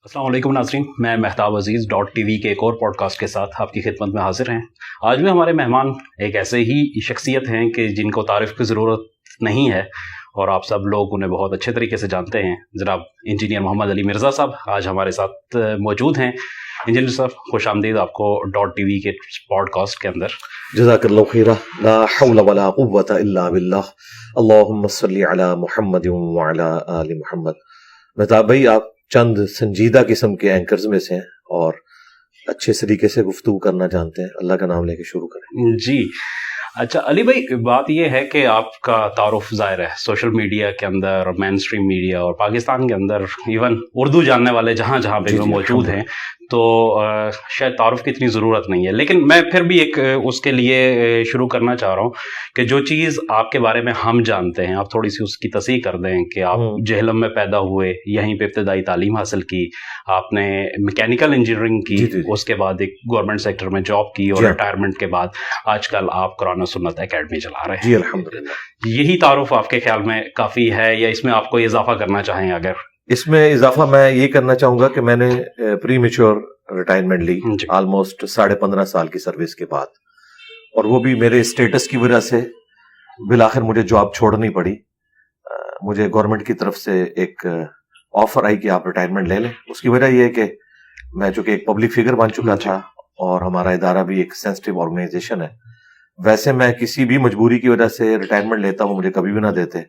السلام علیکم ناظرین، میں مہتاب عزیز .tv کے ایک اور پوڈ کاسٹ کے ساتھ آپ کی خدمت میں حاضر ہیں۔ آج بھی ہمارے مہمان ایک ایسے ہی شخصیت ہیں کہ جن کو تعریف کی ضرورت نہیں ہے اور آپ سب لوگ انہیں بہت اچھے طریقے سے جانتے ہیں۔ جناب انجینئر محمد علی مرزا صاحب آج ہمارے ساتھ موجود ہیں۔ انجینئر صاحب خوش آمدید آپ کو .tv کے پوڈ کاسٹ کے اندر۔ جزاک اللہ خیرہ، لا حول ولا قوۃ الا باللہ، اللہم صلی علی محمد وعلی آل محمد۔ مہتاب بھائی، آپ چند سنجیدہ قسم کے اینکرز میں سے ہیں اور اچھے طریقے سے گفتگو کرنا جانتے ہیں۔ اللہ کا نام لے کے شروع کریں۔ جی اچھا علی بھائی، بات یہ ہے کہ آپ کا تعارف ظاہر ہے سوشل میڈیا کے اندر، مین اسٹریم میڈیا اور پاکستان کے اندر ایون اردو جاننے والے جہاں جہاں پہ موجود ہیں، تو شاید تعارف کی اتنی ضرورت نہیں ہے، لیکن میں پھر بھی ایک اس کے لیے شروع کرنا چاہ رہا ہوں کہ جو چیز آپ کے بارے میں ہم جانتے ہیں آپ تھوڑی سی اس کی تصحیح کر دیں کہ آپ جہلم میں پیدا ہوئے، یہیں پہ ابتدائی تعلیم حاصل کی، آپ نے میکینیکل انجینئرنگ کی، اس کے بعد ایک گورنمنٹ سیکٹر میں جاب کی اور ریٹائرمنٹ کے بعد آج کل آپ قرآن و سنت اکیڈمی چلا رہے ہیں۔ جی الحمدللہ۔ یہی تعارف آپ کے خیال میں کافی ہے یا اس میں آپ کو اضافہ کرنا چاہیں؟ اگر اس میں اضافہ میں یہ کرنا چاہوں گا کہ میں نے پری میچور ریٹائرمنٹ لی آلموسٹ 15.5 سال کی سروس کے بعد، اور وہ بھی میرے اسٹیٹس کی وجہ سے بالآخر مجھے جاب چھوڑنی پڑی۔ مجھے گورنمنٹ کی طرف سے ایک آفر آئی کہ آپ ریٹائرمنٹ لے لیں۔ اس کی وجہ یہ ہے کہ میں چونکہ ایک پبلک فگر بن چکا تھا اور ہمارا ادارہ بھی ایک سینسٹیو آرگنائزیشن ہے، ویسے میں کسی بھی مجبوری کی وجہ سے ریٹائرمنٹ لیتا ہوں، مجھے کبھی بھی نہ دیتے۔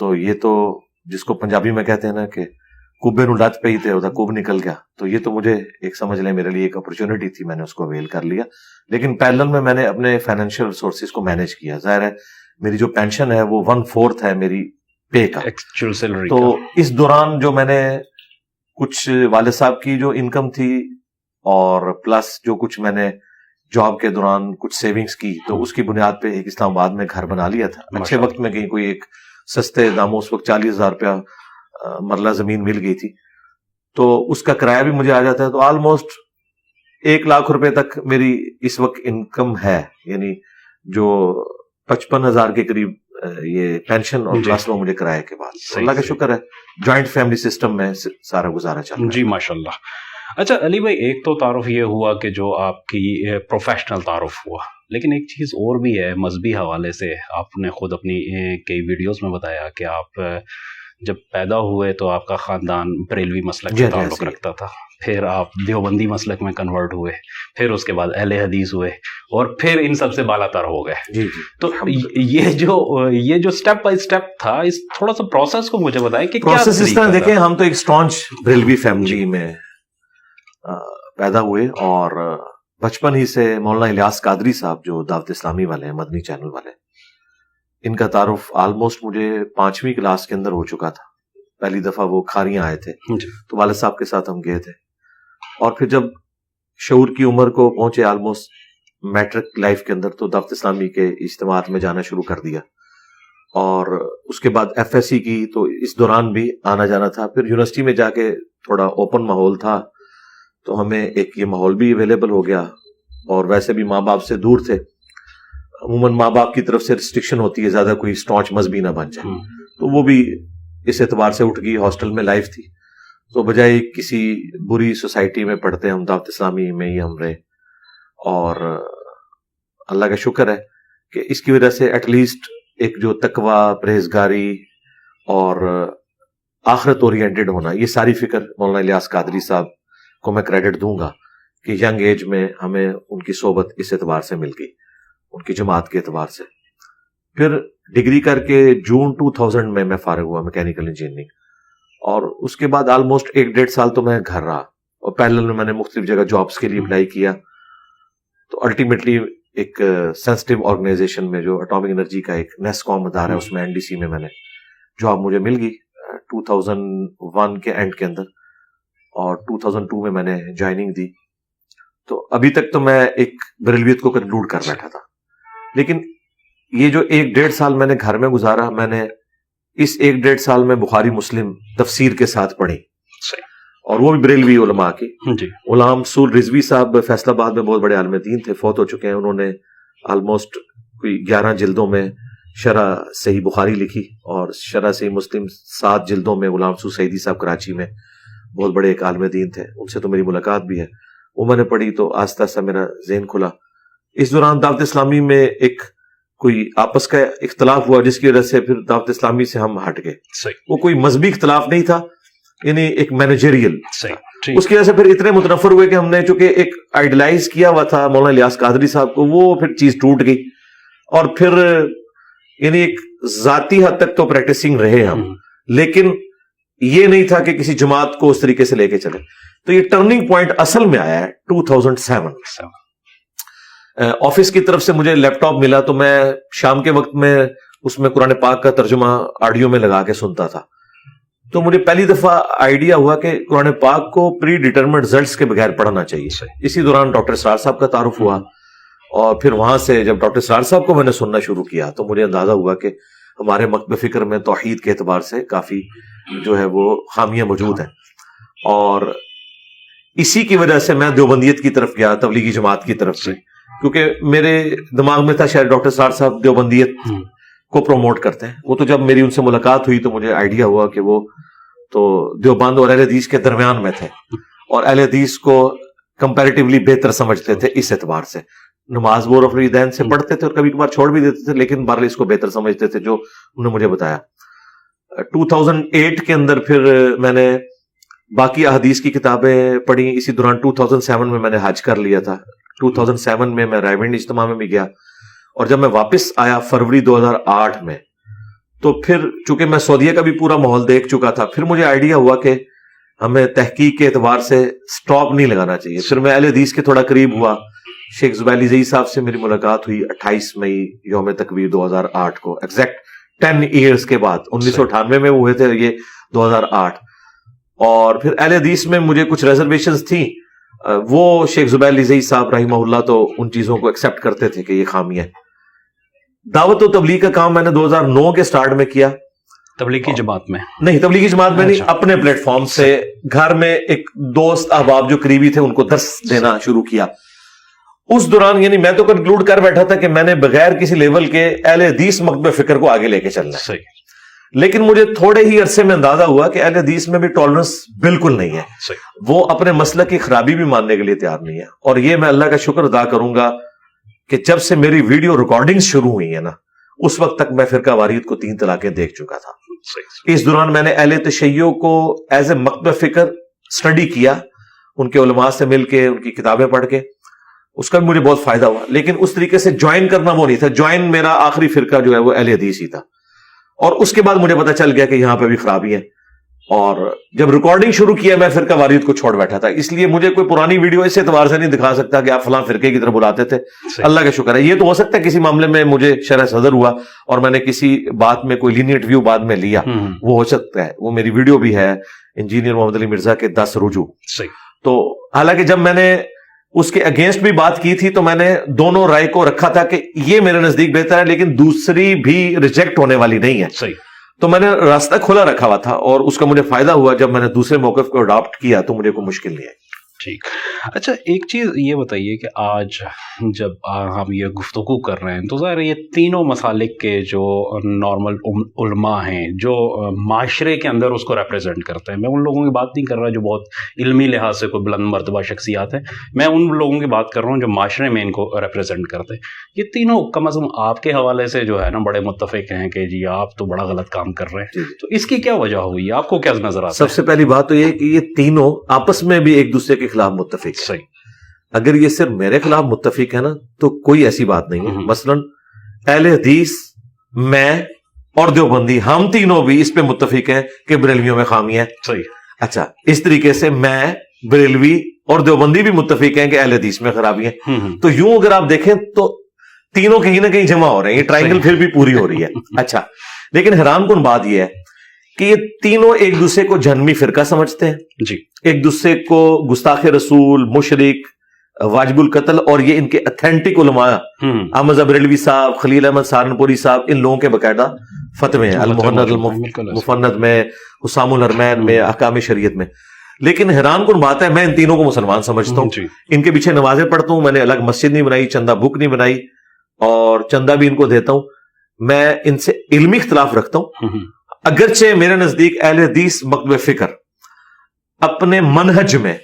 تو یہ تو جس کو پنجابی میں کہتے ہیں نا کہ کبے نو لت پئی تے اودا کب نکل گیا، تو یہ تو مجھے ایک سمجھ لیں میرے لیے ایک اپرچونٹی تھی، میں نے اس کو اویل کر لیا۔ لیکن پیرلل میں نے اپنے فائنینشیل ریسورسز کو مینیج کیا۔ ظاہر ہے میری جو پینشن ہے وہ 1/4 ہے میری پے کا، ایکچوئل سیلری۔ تو اس دوران جو میں نے کچھ والد صاحب کی جو انکم تھی اور پلس جو کچھ میں نے جاب کے دوران کچھ سیونگز کی، تو اس کی بنیاد پہ ایک اسلام آباد میں گھر بنا لیا تھا۔ اچھے وقت میں کہیں کوئی ایک سستے داموں، اس وقت 40,000 روپیہ مرلہ زمین مل گئی تھی، تو اس کا کرایہ بھی مجھے آ جاتا ہے۔ تو آلموسٹ 1 لاکھ روپے تک میری اس وقت انکم ہے، یعنی جو 55,000 کے قریب یہ پینشن اور پلس وہ مجھے کرایہ کے بعد۔ اللہ کا شکر ہے جوائنٹ فیملی سسٹم میں سارا گزارا چل رہا ہے۔ جی ماشاء اللہ۔ اچھا علی بھائی، ایک تو تعارف یہ ہوا کہ جو آپ کی پروفیشنل تعارف ہوا، لیکن ایک چیز اور بھی ہے مذہبی حوالے سے۔ آپ نے خود اپنی کئی ویڈیوز میں بتایا کہ آپ جب پیدا ہوئے تو آپ کا خاندان بریلوی مسلک سے تعلق رکھتا تھا، پھر آپ دیوبندی مسلک میں کنورٹ ہوئے، پھر اس کے بعد اہل حدیث ہوئے، اور پھر ان سب سے بالا تر ہو گئے۔ تو یہ جو سٹیپ بائی سٹیپ تھا، اس تھوڑا سا پروسیس کو مجھے بتائیں کہ پروسیس اس طرح دیکھیں۔ ہم تو ایک اسٹانچ بریلوی فیملی میں پیدا ہوئے، اور بچپن ہی سے مولانا الیاس قادری صاحب جو دعوت اسلامی والے ہیں، مدنی چینل والے، ان کا تعارف آلموسٹ مجھے 5ویں کلاس کے اندر ہو چکا تھا۔ پہلی دفعہ وہ کھاریاں آئے تھے تو والد صاحب کے ساتھ ہم گئے تھے، اور پھر جب شعور کی عمر کو پہنچے آلموسٹ میٹرک لائف کے اندر، تو دعوت اسلامی کے اجتماعات میں جانا شروع کر دیا، اور اس کے بعد FSC کی، تو اس دوران بھی آنا جانا تھا۔ پھر یونیورسٹی میں جا کے تھوڑا اوپن ماحول تھا، تو ہمیں ایک یہ ماحول بھی اویلیبل ہو گیا، اور ویسے بھی ماں باپ سے دور تھے۔ عموماً ماں باپ کی طرف سے ریسٹرکشن ہوتی ہے زیادہ کوئی اسٹانچ مذہبی نہ بن جائے، تو وہ بھی اس اعتبار سے اٹھ گئی۔ ہاسٹل میں لائف تھی، تو بجائے کسی بری سوسائٹی میں پڑھتے ہم دعوت اسلامی میں ہی ہم رہے، اور اللہ کا شکر ہے کہ اس کی وجہ سے ایٹ لیسٹ ایک جو تقوی، پرہیزگاری اور آخرت اورینٹڈ ہونا، یہ ساری فکر مولانا الیاس قادری صاحب کو میں کریڈٹ دوں گا کہ ینگ ایج میں ہمیں ان کی صحبت اس اعتبار سے مل گئی، ان کی جماعت کے اعتبار سے۔ پھر ڈگری کر کے جون 2000 میں فارغ ہوا میکینیکل انجینئرنگ، اور اس کے بعد آلموسٹ 1.5 سال تو میں گھر رہا، اور پیرلل میں نے مختلف جگہ جابس کے لیے اپلائی کیا۔ تو الٹیمیٹلی ایک سینسٹیو آرگنائزیشن میں جو اٹامک انرجی کا ایک نیسکوم ادارہ ہے، اس میں NDC میں نے جاب مجھے مل گئی 2001 کے اینڈ کے اندر، اور 2002 میں نے جوائننگ دی۔ تو ابھی تک تو میں ایک بریلویت کو کنکلوڈ کر بیٹھا تھا، لیکن یہ جو 1.5 سال میں نے گھر میں گزارا، میں نے اس 1.5 سال میں بخاری مسلم تفسیر کے ساتھ پڑھی، اور وہ بھی بریلوی علماء کی۔ غلام سور رضوی صاحب فیصل آباد میں بہت بڑے عالم دین تھے، فوت ہو چکے ہیں۔ انہوں نے آلموسٹ کوئی 11 جلدوں میں شرح صحیح بخاری لکھی، اور شرح صحیح مسلم 7 جلدوں میں غلام سور سعیدی صاحب کراچی میں بہت بڑے ایک عالم دین تھے, ان سے تو میری ملاقات بھی ہے, وہ میں نے پڑھی تو آہستہ آہستہ میرا ذہن کھلا. اس دوران دعوت اسلامی میں ایک کوئی آپس کا اختلاف ہوا جس کی وجہ سے پھر دعوت اسلامی سے ہم ہٹ گئے. وہ کوئی مذہبی اختلاف نہیں تھا, یعنی ایک مینیجریل. اس کی وجہ سے پھر اتنے متنفر ہوئے کہ ہم نے چونکہ ایک آئیڈلائز کیا ہوا تھا مولانا الیاس قادری صاحب کو, وہ پھر چیز ٹوٹ گئی, اور پھر یعنی ایک ذاتی حد تک تو پریکٹسنگ رہے ہم, لیکن یہ نہیں تھا کہ کسی جماعت کو اس طریقے سے لے کے چلے. تو یہ ٹرننگ پوائنٹ اصل میں آیا ہے 2007. آفس کی طرف سے مجھے لیپ ٹاپ ملا تو میں شام کے وقت میں اس میں قرآن پاک کا ترجمہ آڈیو میں لگا کے سنتا تھا. تو مجھے پہلی دفعہ آئیڈیا ہوا کہ قرآن پاک کو پری ڈیٹرمنٹ رزلٹس کے بغیر پڑھنا چاہیے. اسی دوران ڈاکٹر اسرار صاحب کا تعارف ہوا, اور پھر وہاں سے جب ڈاکٹر اسرار صاحب کو میں نے سننا شروع کیا تو مجھے اندازہ ہوا کہ ہمارے مکتب فکر میں توحید کے اعتبار سے کافی جو ہے وہ خامیاں موجود ہیں. اور اسی کی وجہ سے میں دیوبندیت کی طرف گیا, تبلیغی جماعت کی طرف سے, کیونکہ میرے دماغ میں تھا شاید ڈاکٹر اسرار صاحب دیوبندیت کو پروموٹ کرتے ہیں. وہ تو جب میری ان سے ملاقات ہوئی تو مجھے آئیڈیا ہوا کہ وہ تو دیوبند اور اہل حدیث کے درمیان میں تھے, اور اہل حدیث کو کمپیریٹیولی بہتر سمجھتے تھے اس اعتبار سے. نماز وہ رفع الیدین سے پڑھتے تھے اور کبھی کبھار چھوڑ بھی دیتے تھے, لیکن بہرحال اس کو بہتر سمجھتے تھے, جو انہوں نے مجھے بتایا. 2008 کے اندر پھر میں نے باقی احادیث کی کتابیں پڑھی. اسی دوران 2007 میں نے حج کر لیا تھا. 2007 میں رائے اجتماع میں بھی گیا, اور جب میں واپس آیا فروری 2008 میں تو پھر چونکہ میں سعودیہ کا بھی پورا ماحول دیکھ چکا تھا, پھر مجھے آئیڈیا ہوا کہ ہمیں تحقیق کے اعتبار سے سٹاپ نہیں لگانا چاہیے. پھر میں اہل حدیث کے تھوڑا قریب ہوا. شیخ زبیلی زئی صاحب سے میری ملاقات ہوئی 28 مئی یوم تکبیر 2008 کو, ایگزیکٹ 10 ایئرز کے بعد. 1998 میں ہوئے تھے, یہ 2008. اور پھر اہل حدیث میں مجھے کچھ ریزرویشنز تھیں. وہ شیخ زبیلی زئی صاحب رحمہ اللہ تو ان چیزوں کو ایکسپٹ کرتے تھے کہ یہ خامی ہے. دعوت و تبلیغ کا کام میں نے 2009 کے سٹارٹ میں کیا. تبلیغی جماعت میں نہیں, تبلیغی جماعت میں نہیں, اپنے پلیٹ فارم سے گھر میں ایک دوست احباب جو قریبی تھے ان کو درس دینا شروع کیا. اس دوران یعنی میں تو کنکلوڈ کر بیٹھا تھا کہ میں نے بغیر کسی لیول کے اہل حدیث مکتب فکر کو آگے لے کے چلنا ہے. لیکن مجھے تھوڑے ہی عرصے میں اندازہ ہوا کہ اہل حدیث میں بھی ٹالرنس بالکل نہیں ہے. وہ اپنے مسلک کی خرابی بھی ماننے کے لیے تیار نہیں ہے. اور یہ میں اللہ کا شکر ادا کروں گا کہ جب سے میری ویڈیو ریکارڈنگ شروع ہوئی ہے نا, اس وقت تک میں فرقہ واریت کو 3 طلاقیں دیکھ چکا تھا. اس دوران میں نے اہل تشیع کو ایز اے مکتب فکر اسٹڈی کیا, ان کے علماء سے مل کے, ان کی کتابیں پڑھ کے, اس کا بھی مجھے بہت فائدہ ہوا. لیکن اس طریقے سے جوائن کرنا وہ نہیں تھا. جوائن میرا آخری فرقہ جو ہے وہ اہل حدیث ہی تھا. اور اس کے بعد مجھے پتا چل گیا کہ یہاں پہ بھی خرابی ہے, اور جب ریکارڈنگ شروع کیا میں فرقہ واریت کو چھوڑ بیٹھا تھا. اس لیے مجھے کوئی پرانی ویڈیو اس اعتبار سے نہیں دکھا سکتا کہ آپ فلاں فرقے کی طرف بلاتے تھے. اللہ کا شکر ہے. یہ تو ہو سکتا ہے کسی معاملے میں مجھے شرح صدر ہوا اور میں نے کسی بات میں کوئی لینیٹ ویو بعد میں لیا, وہ ہو سکتا ہے. وہ میری ویڈیو بھی ہے انجینئر محمد علی مرزا کے 10 رجوع. تو حالانکہ جب میں نے اس کے اگینسٹ بھی بات کی تھی تو میں نے دونوں رائے کو رکھا تھا کہ یہ میرے نزدیک بہتر ہے, لیکن دوسری بھی ریجیکٹ ہونے والی نہیں ہے. تو میں نے راستہ کھلا رکھا ہوا تھا, اور اس کا مجھے فائدہ ہوا. جب میں نے دوسرے موقف کو اڈاپٹ کیا تو مجھے کوئی مشکل نہیں ہے. ٹھیک. اچھا, ایک چیز یہ بتائیے کہ آج جب ہم یہ گفتگو کر رہے ہیں تو ظاہر یہ تینوں مسالک کے جو نارمل علماء ہیں جو معاشرے کے اندر اس کو ریپریزنٹ کرتے ہیں, میں ان لوگوں کی بات نہیں کر رہا جو بہت علمی لحاظ سے کوئی بلند مرتبہ شخصیات ہیں, میں ان لوگوں کی بات کر رہا ہوں جو معاشرے میں ان کو ریپریزنٹ کرتے ہیں. یہ تینوں کم از کم آپ کے حوالے سے جو ہے نا بڑے متفق ہیں کہ جی آپ تو بڑا غلط کام کر رہے ہیں. تو اس کی کیا وجہ ہوئی, آپ کو کیا نظر آتا ہے؟ سب سے پہلی بات تو یہ کہ یہ تینوں آپس میں بھی ایک دوسرے کے خلاف متفق ہے. اگر یہ صرف میرے خلاف متفق ہے نا تو کوئی ایسی بات نہیں ہے. مثلا اہل حدیث, میں اور دیوبندی, ہم تینوں بھی اس پہ متفق ہیں کہ بریلویوں میں خامی ہے. اچھا, اس طریقے سے میں, بریلوی اور دیوبندی بھی متفق ہیں کہ اہل حدیث میں خرابی ہے. تو یوں اگر آپ دیکھیں تو تینوں کہیں نہ کہیں جمع ہو رہے ہیں, یہ ٹرائنگل پھر بھی پوری ہو رہی ہے. اچھا, لیکن حیران کن بات یہ ہے کہ یہ تینوں ایک دوسرے کو جہنمی فرقہ سمجھتے ہیں جی, ایک دوسرے کو گستاخ رسول, مشرک, واجب القتل, اور یہ ان کے اتھینٹک علماء احمد بریلوی صاحب, خلیل احمد سہارنپوری صاحب, ان لوگوں کے باقاعدہ فتوے ہیں المحند المفند میں, حسام الحرمین میں, احکام شریعت میں. لیکن حیران کن بات ہے, میں ان تینوں کو مسلمان سمجھتا ہوں, ان کے پیچھے نمازیں پڑھتا ہوں, میں نے الگ مسجد نہیں بنائی, چندہ بک نہیں بنائی, اور چندہ بھی ان کو دیتا ہوں. میں ان سے علمی اختلاف رکھتا ہوں, اگرچہ میرے نزدیک اہل حدیث مکتب فکر اپنے منہج میں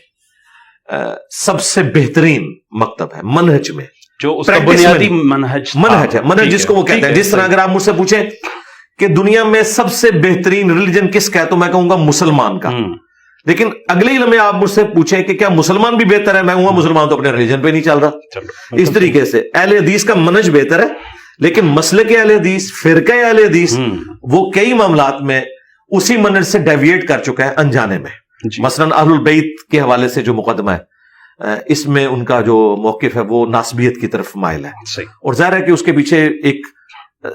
سب سے بہترین مکتب ہے منہج میں, جو اس کا بنیادی منہج ہے, منہج جس کو وہ کہتے ہیں. جس طرح اگر آپ مجھ سے پوچھیں کہ دنیا میں سب سے بہترین ریلیجن کس کا ہے تو میں کہوں گا مسلمان کا. لیکن اگلے ہی لمحے آپ مجھ سے پوچھیں کہ کیا مسلمان بھی بہتر ہے, میں کہوں گا مسلمان تو اپنے ریلیجن پہ نہیں چل رہا. اس طریقے سے اہل حدیث کا منہج بہتر ہے, لیکن مسلک اہل حدیث, فرقہ اہل حدیث وہ کئی معاملات میں اسی منہج سے ڈیویٹ کر چکا ہے انجانے میں. مثلا اہل البیت کے حوالے سے جو مقدمہ ہے اس میں ان کا جو موقف ہے وہ ناسبیت کی طرف مائل ہے, اور ظاہر ہے کہ اس کے پیچھے ایک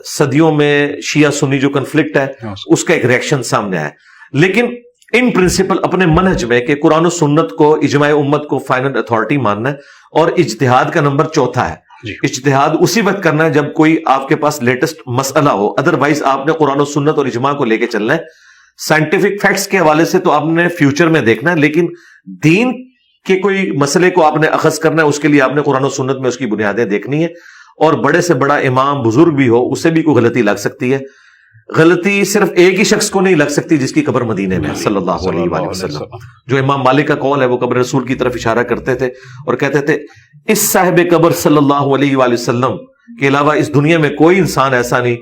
صدیوں میں شیعہ سنی جو کنفلکٹ ہے اس کا ایک ریئیکشن سامنے آیا. لیکن ان پرنسپل اپنے منہج میں کہ قرآن و سنت کو اجماع امت کو فائنل اتھارٹی ماننا ہے, اور اجتہاد کا نمبر 4 ہے. اجتہاد اسی وقت کرنا ہے جب کوئی آپ کے پاس لیٹسٹ مسئلہ ہو, ادروائز آپ نے قرآن و سنت اور اجماع کو لے کے چلنا ہے. سائنٹیفک فیکٹس کے حوالے سے تو آپ نے فیوچر میں دیکھنا ہے, لیکن دین کے کوئی مسئلے کو آپ نے اخذ کرنا ہے, اس کے لیے آپ نے قرآن و سنت میں اس کی بنیادیں دیکھنی ہے. اور بڑے سے بڑا امام بزرگ بھی ہو اسے بھی کوئی غلطی لگ سکتی ہے. غلطی صرف ایک ہی شخص کو نہیں لگ سکتی جس کی قبر مدینے میں صلی اللہ علیہ وآلہ وسلم. جو امام مالک کا قول ہے وہ قبر رسول کی طرف اشارہ کرتے تھے اور کہتے تھے اس صاحب قبر صلی اللہ علیہ وآلہ وسلم کے علاوہ اس دنیا میں کوئی انسان ایسا نہیں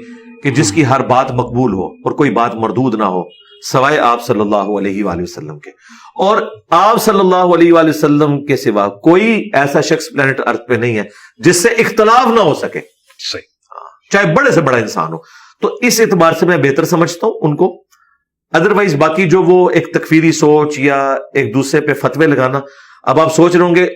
کہ جس کی ہر بات مقبول ہو اور کوئی بات مردود نہ ہو سوائے آپ صلی اللہ علیہ وآلہ وسلم کے. اور آپ صلی اللہ علیہ وآلہ وسلم کے سوا کوئی ایسا شخص پلانٹ ارتھ پہ نہیں ہے جس سے اختلاف نہ ہو سکے, چاہے بڑے سے بڑا انسان ہو. تو اس اعتبار سے میں بہتر سمجھتا ہوں ان کو. ادروائز باقی جو وہ ایک تکفیری سوچ یا ایک دوسرے پہ فتوے لگانا, اب آپ سوچ رہے ہوں گے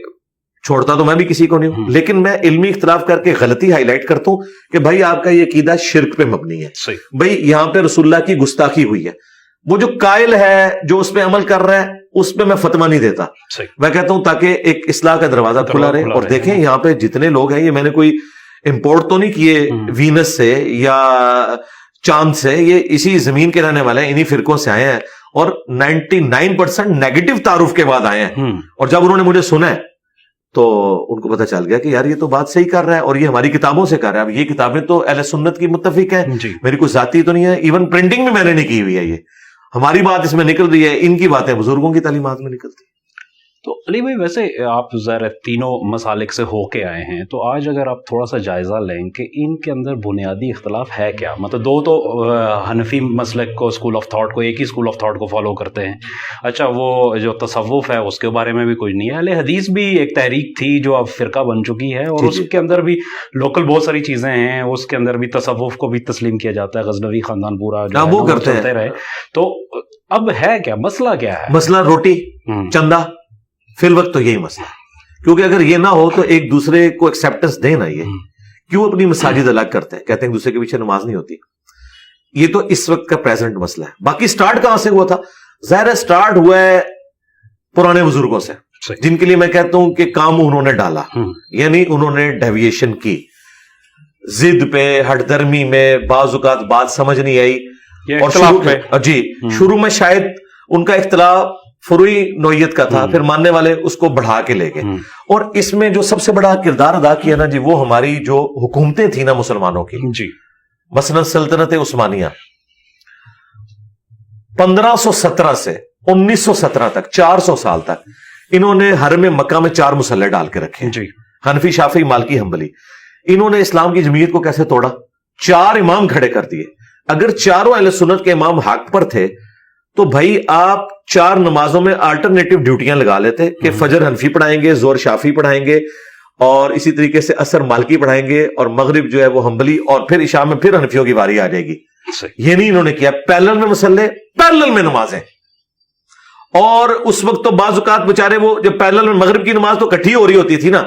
چھوڑتا تو میں بھی کسی کو نہیں ہوں, لیکن میں علمی اختلاف کر کے غلطی ہائی لائٹ کرتا ہوں کہ بھائی آپ کا یہ عقیدہ شرک پہ مبنی ہے, بھائی یہاں پہ رسول اللہ کی گستاخی ہوئی ہے. وہ جو قائل ہے جو اس پہ عمل کر رہا ہے اس پہ میں فتویٰ نہیں دیتا, میں کہتا ہوں تاکہ ایک اصلاح کا دروازہ کھلا رہے. اور دیکھیں یہاں پہ جتنے لوگ ہیں, یہ میں نے کوئی امپورٹ تو نہیں کیے وینس سے یا چاند سے, یہ اسی زمین کے رہنے والے ہیں, انہی فرقوں سے آئے ہیں اور 99% نیگیٹو تعارف کے بعد آئے ہیں. اور جب انہوں نے مجھے سنا ہے تو ان کو پتہ چل گیا کہ یار یہ تو بات صحیح کر رہا ہے اور یہ ہماری کتابوں سے کر رہا ہے. اب یہ کتابیں تو اہل سنت کی متفق ہیں, میری کوئی ذاتی تو نہیں ہے, ایون پرنٹنگ میں میں نے نہیں کی ہوئی ہے. یہ ہماری بات اس میں نکل رہی ہے, ان کی باتیں بزرگوں کی تعلیمات میں نکلتی ہیں. تو علی بھائی ویسے آپ ظاہر تینوں مسالک سے ہو کے آئے ہیں, تو آج اگر آپ تھوڑا سا جائزہ لیں کہ ان کے اندر بنیادی اختلاف ہے کیا. مطلب دو تو حنفی مسلک کو اسکول آف تھاٹ کو ایک ہی اسکول آف تھاٹ کو فالو کرتے ہیں, اچھا وہ جو تصوف ہے اس کے بارے میں بھی کچھ نہیں ہے. اہل حدیث بھی ایک تحریک تھی جو اب فرقہ بن چکی ہے, اور اس کے اندر بھی لوکل بہت ساری چیزیں ہیں, اس کے اندر بھی تصوف کو بھی تسلیم کیا جاتا ہے, غزنوی خاندان پورا وہ کرتے رہے. تو اب ہے کیا مسئلہ, کیا ہے مسئلہ؟ روٹی چندہ فی الوقت تو یہی مسئلہ ہے, کیونکہ اگر یہ نہ ہو تو ایک دوسرے کو ایکسیپٹنس دیں نا. یہ کیوں اپنی مساجد الگ کرتے ہیں, کہتے ہیں ایک دوسرے کے پیچھے نماز نہیں ہوتی. یہ تو اس وقت کا پریزنٹ مسئلہ ہے. باقی سٹارٹ کہاں سے ہوا تھا؟ ظاہر ہے سٹارٹ ہوا ہے پرانے بزرگوں سے, جن کے لیے میں کہتا ہوں کہ کام انہوں نے ڈالا, یعنی انہوں نے ڈیویشن کی, ضد پہ ہٹ درمی میں, بعض اوقات بات سمجھ نہیں آئی, اور شروع میں شاید ان کا اختلاف فروئی نوعیت کا تھا, پھر ماننے والے اس کو بڑھا کے لے گئے. اور اس میں جو سب سے بڑا کردار ادا کیا نا جی, وہ ہماری جو حکومتیں تھیں نا مسلمانوں کی, مثلا سلطنت عثمانیہ 1517 سے 1917 تک 400 سال تک انہوں نے حرم مکہ میں 4 مسلح ڈال کے رکھے, حنفی شافعی مالکی حنبلی. انہوں نے اسلام کی جمعیت کو کیسے توڑا؟ 4 امام کھڑے کر دیے. اگر چاروں اہل سنت کے امام حق پر تھے تو بھائی آپ 4 نمازوں میں آلٹرنیٹو ڈیوٹیاں لگا لیتے کہ فجر حنفی پڑھائیں گے, زور شافعی پڑھائیں گے, اور اسی طریقے سے عصر مالکی پڑھائیں گے, اور مغرب جو ہے وہ حنبلی, اور پھر عشاء میں پھر حنفیوں کی باری آ جائے گی. یہ نہیں انہوں نے کیا, پیرلل میں مسلح, پیرلل میں نمازیں. اور اس وقت تو بعض اوقات بیچارے وہ جب پیرلل میں مغرب کی نماز تو کٹھی ہو رہی ہوتی تھی نا,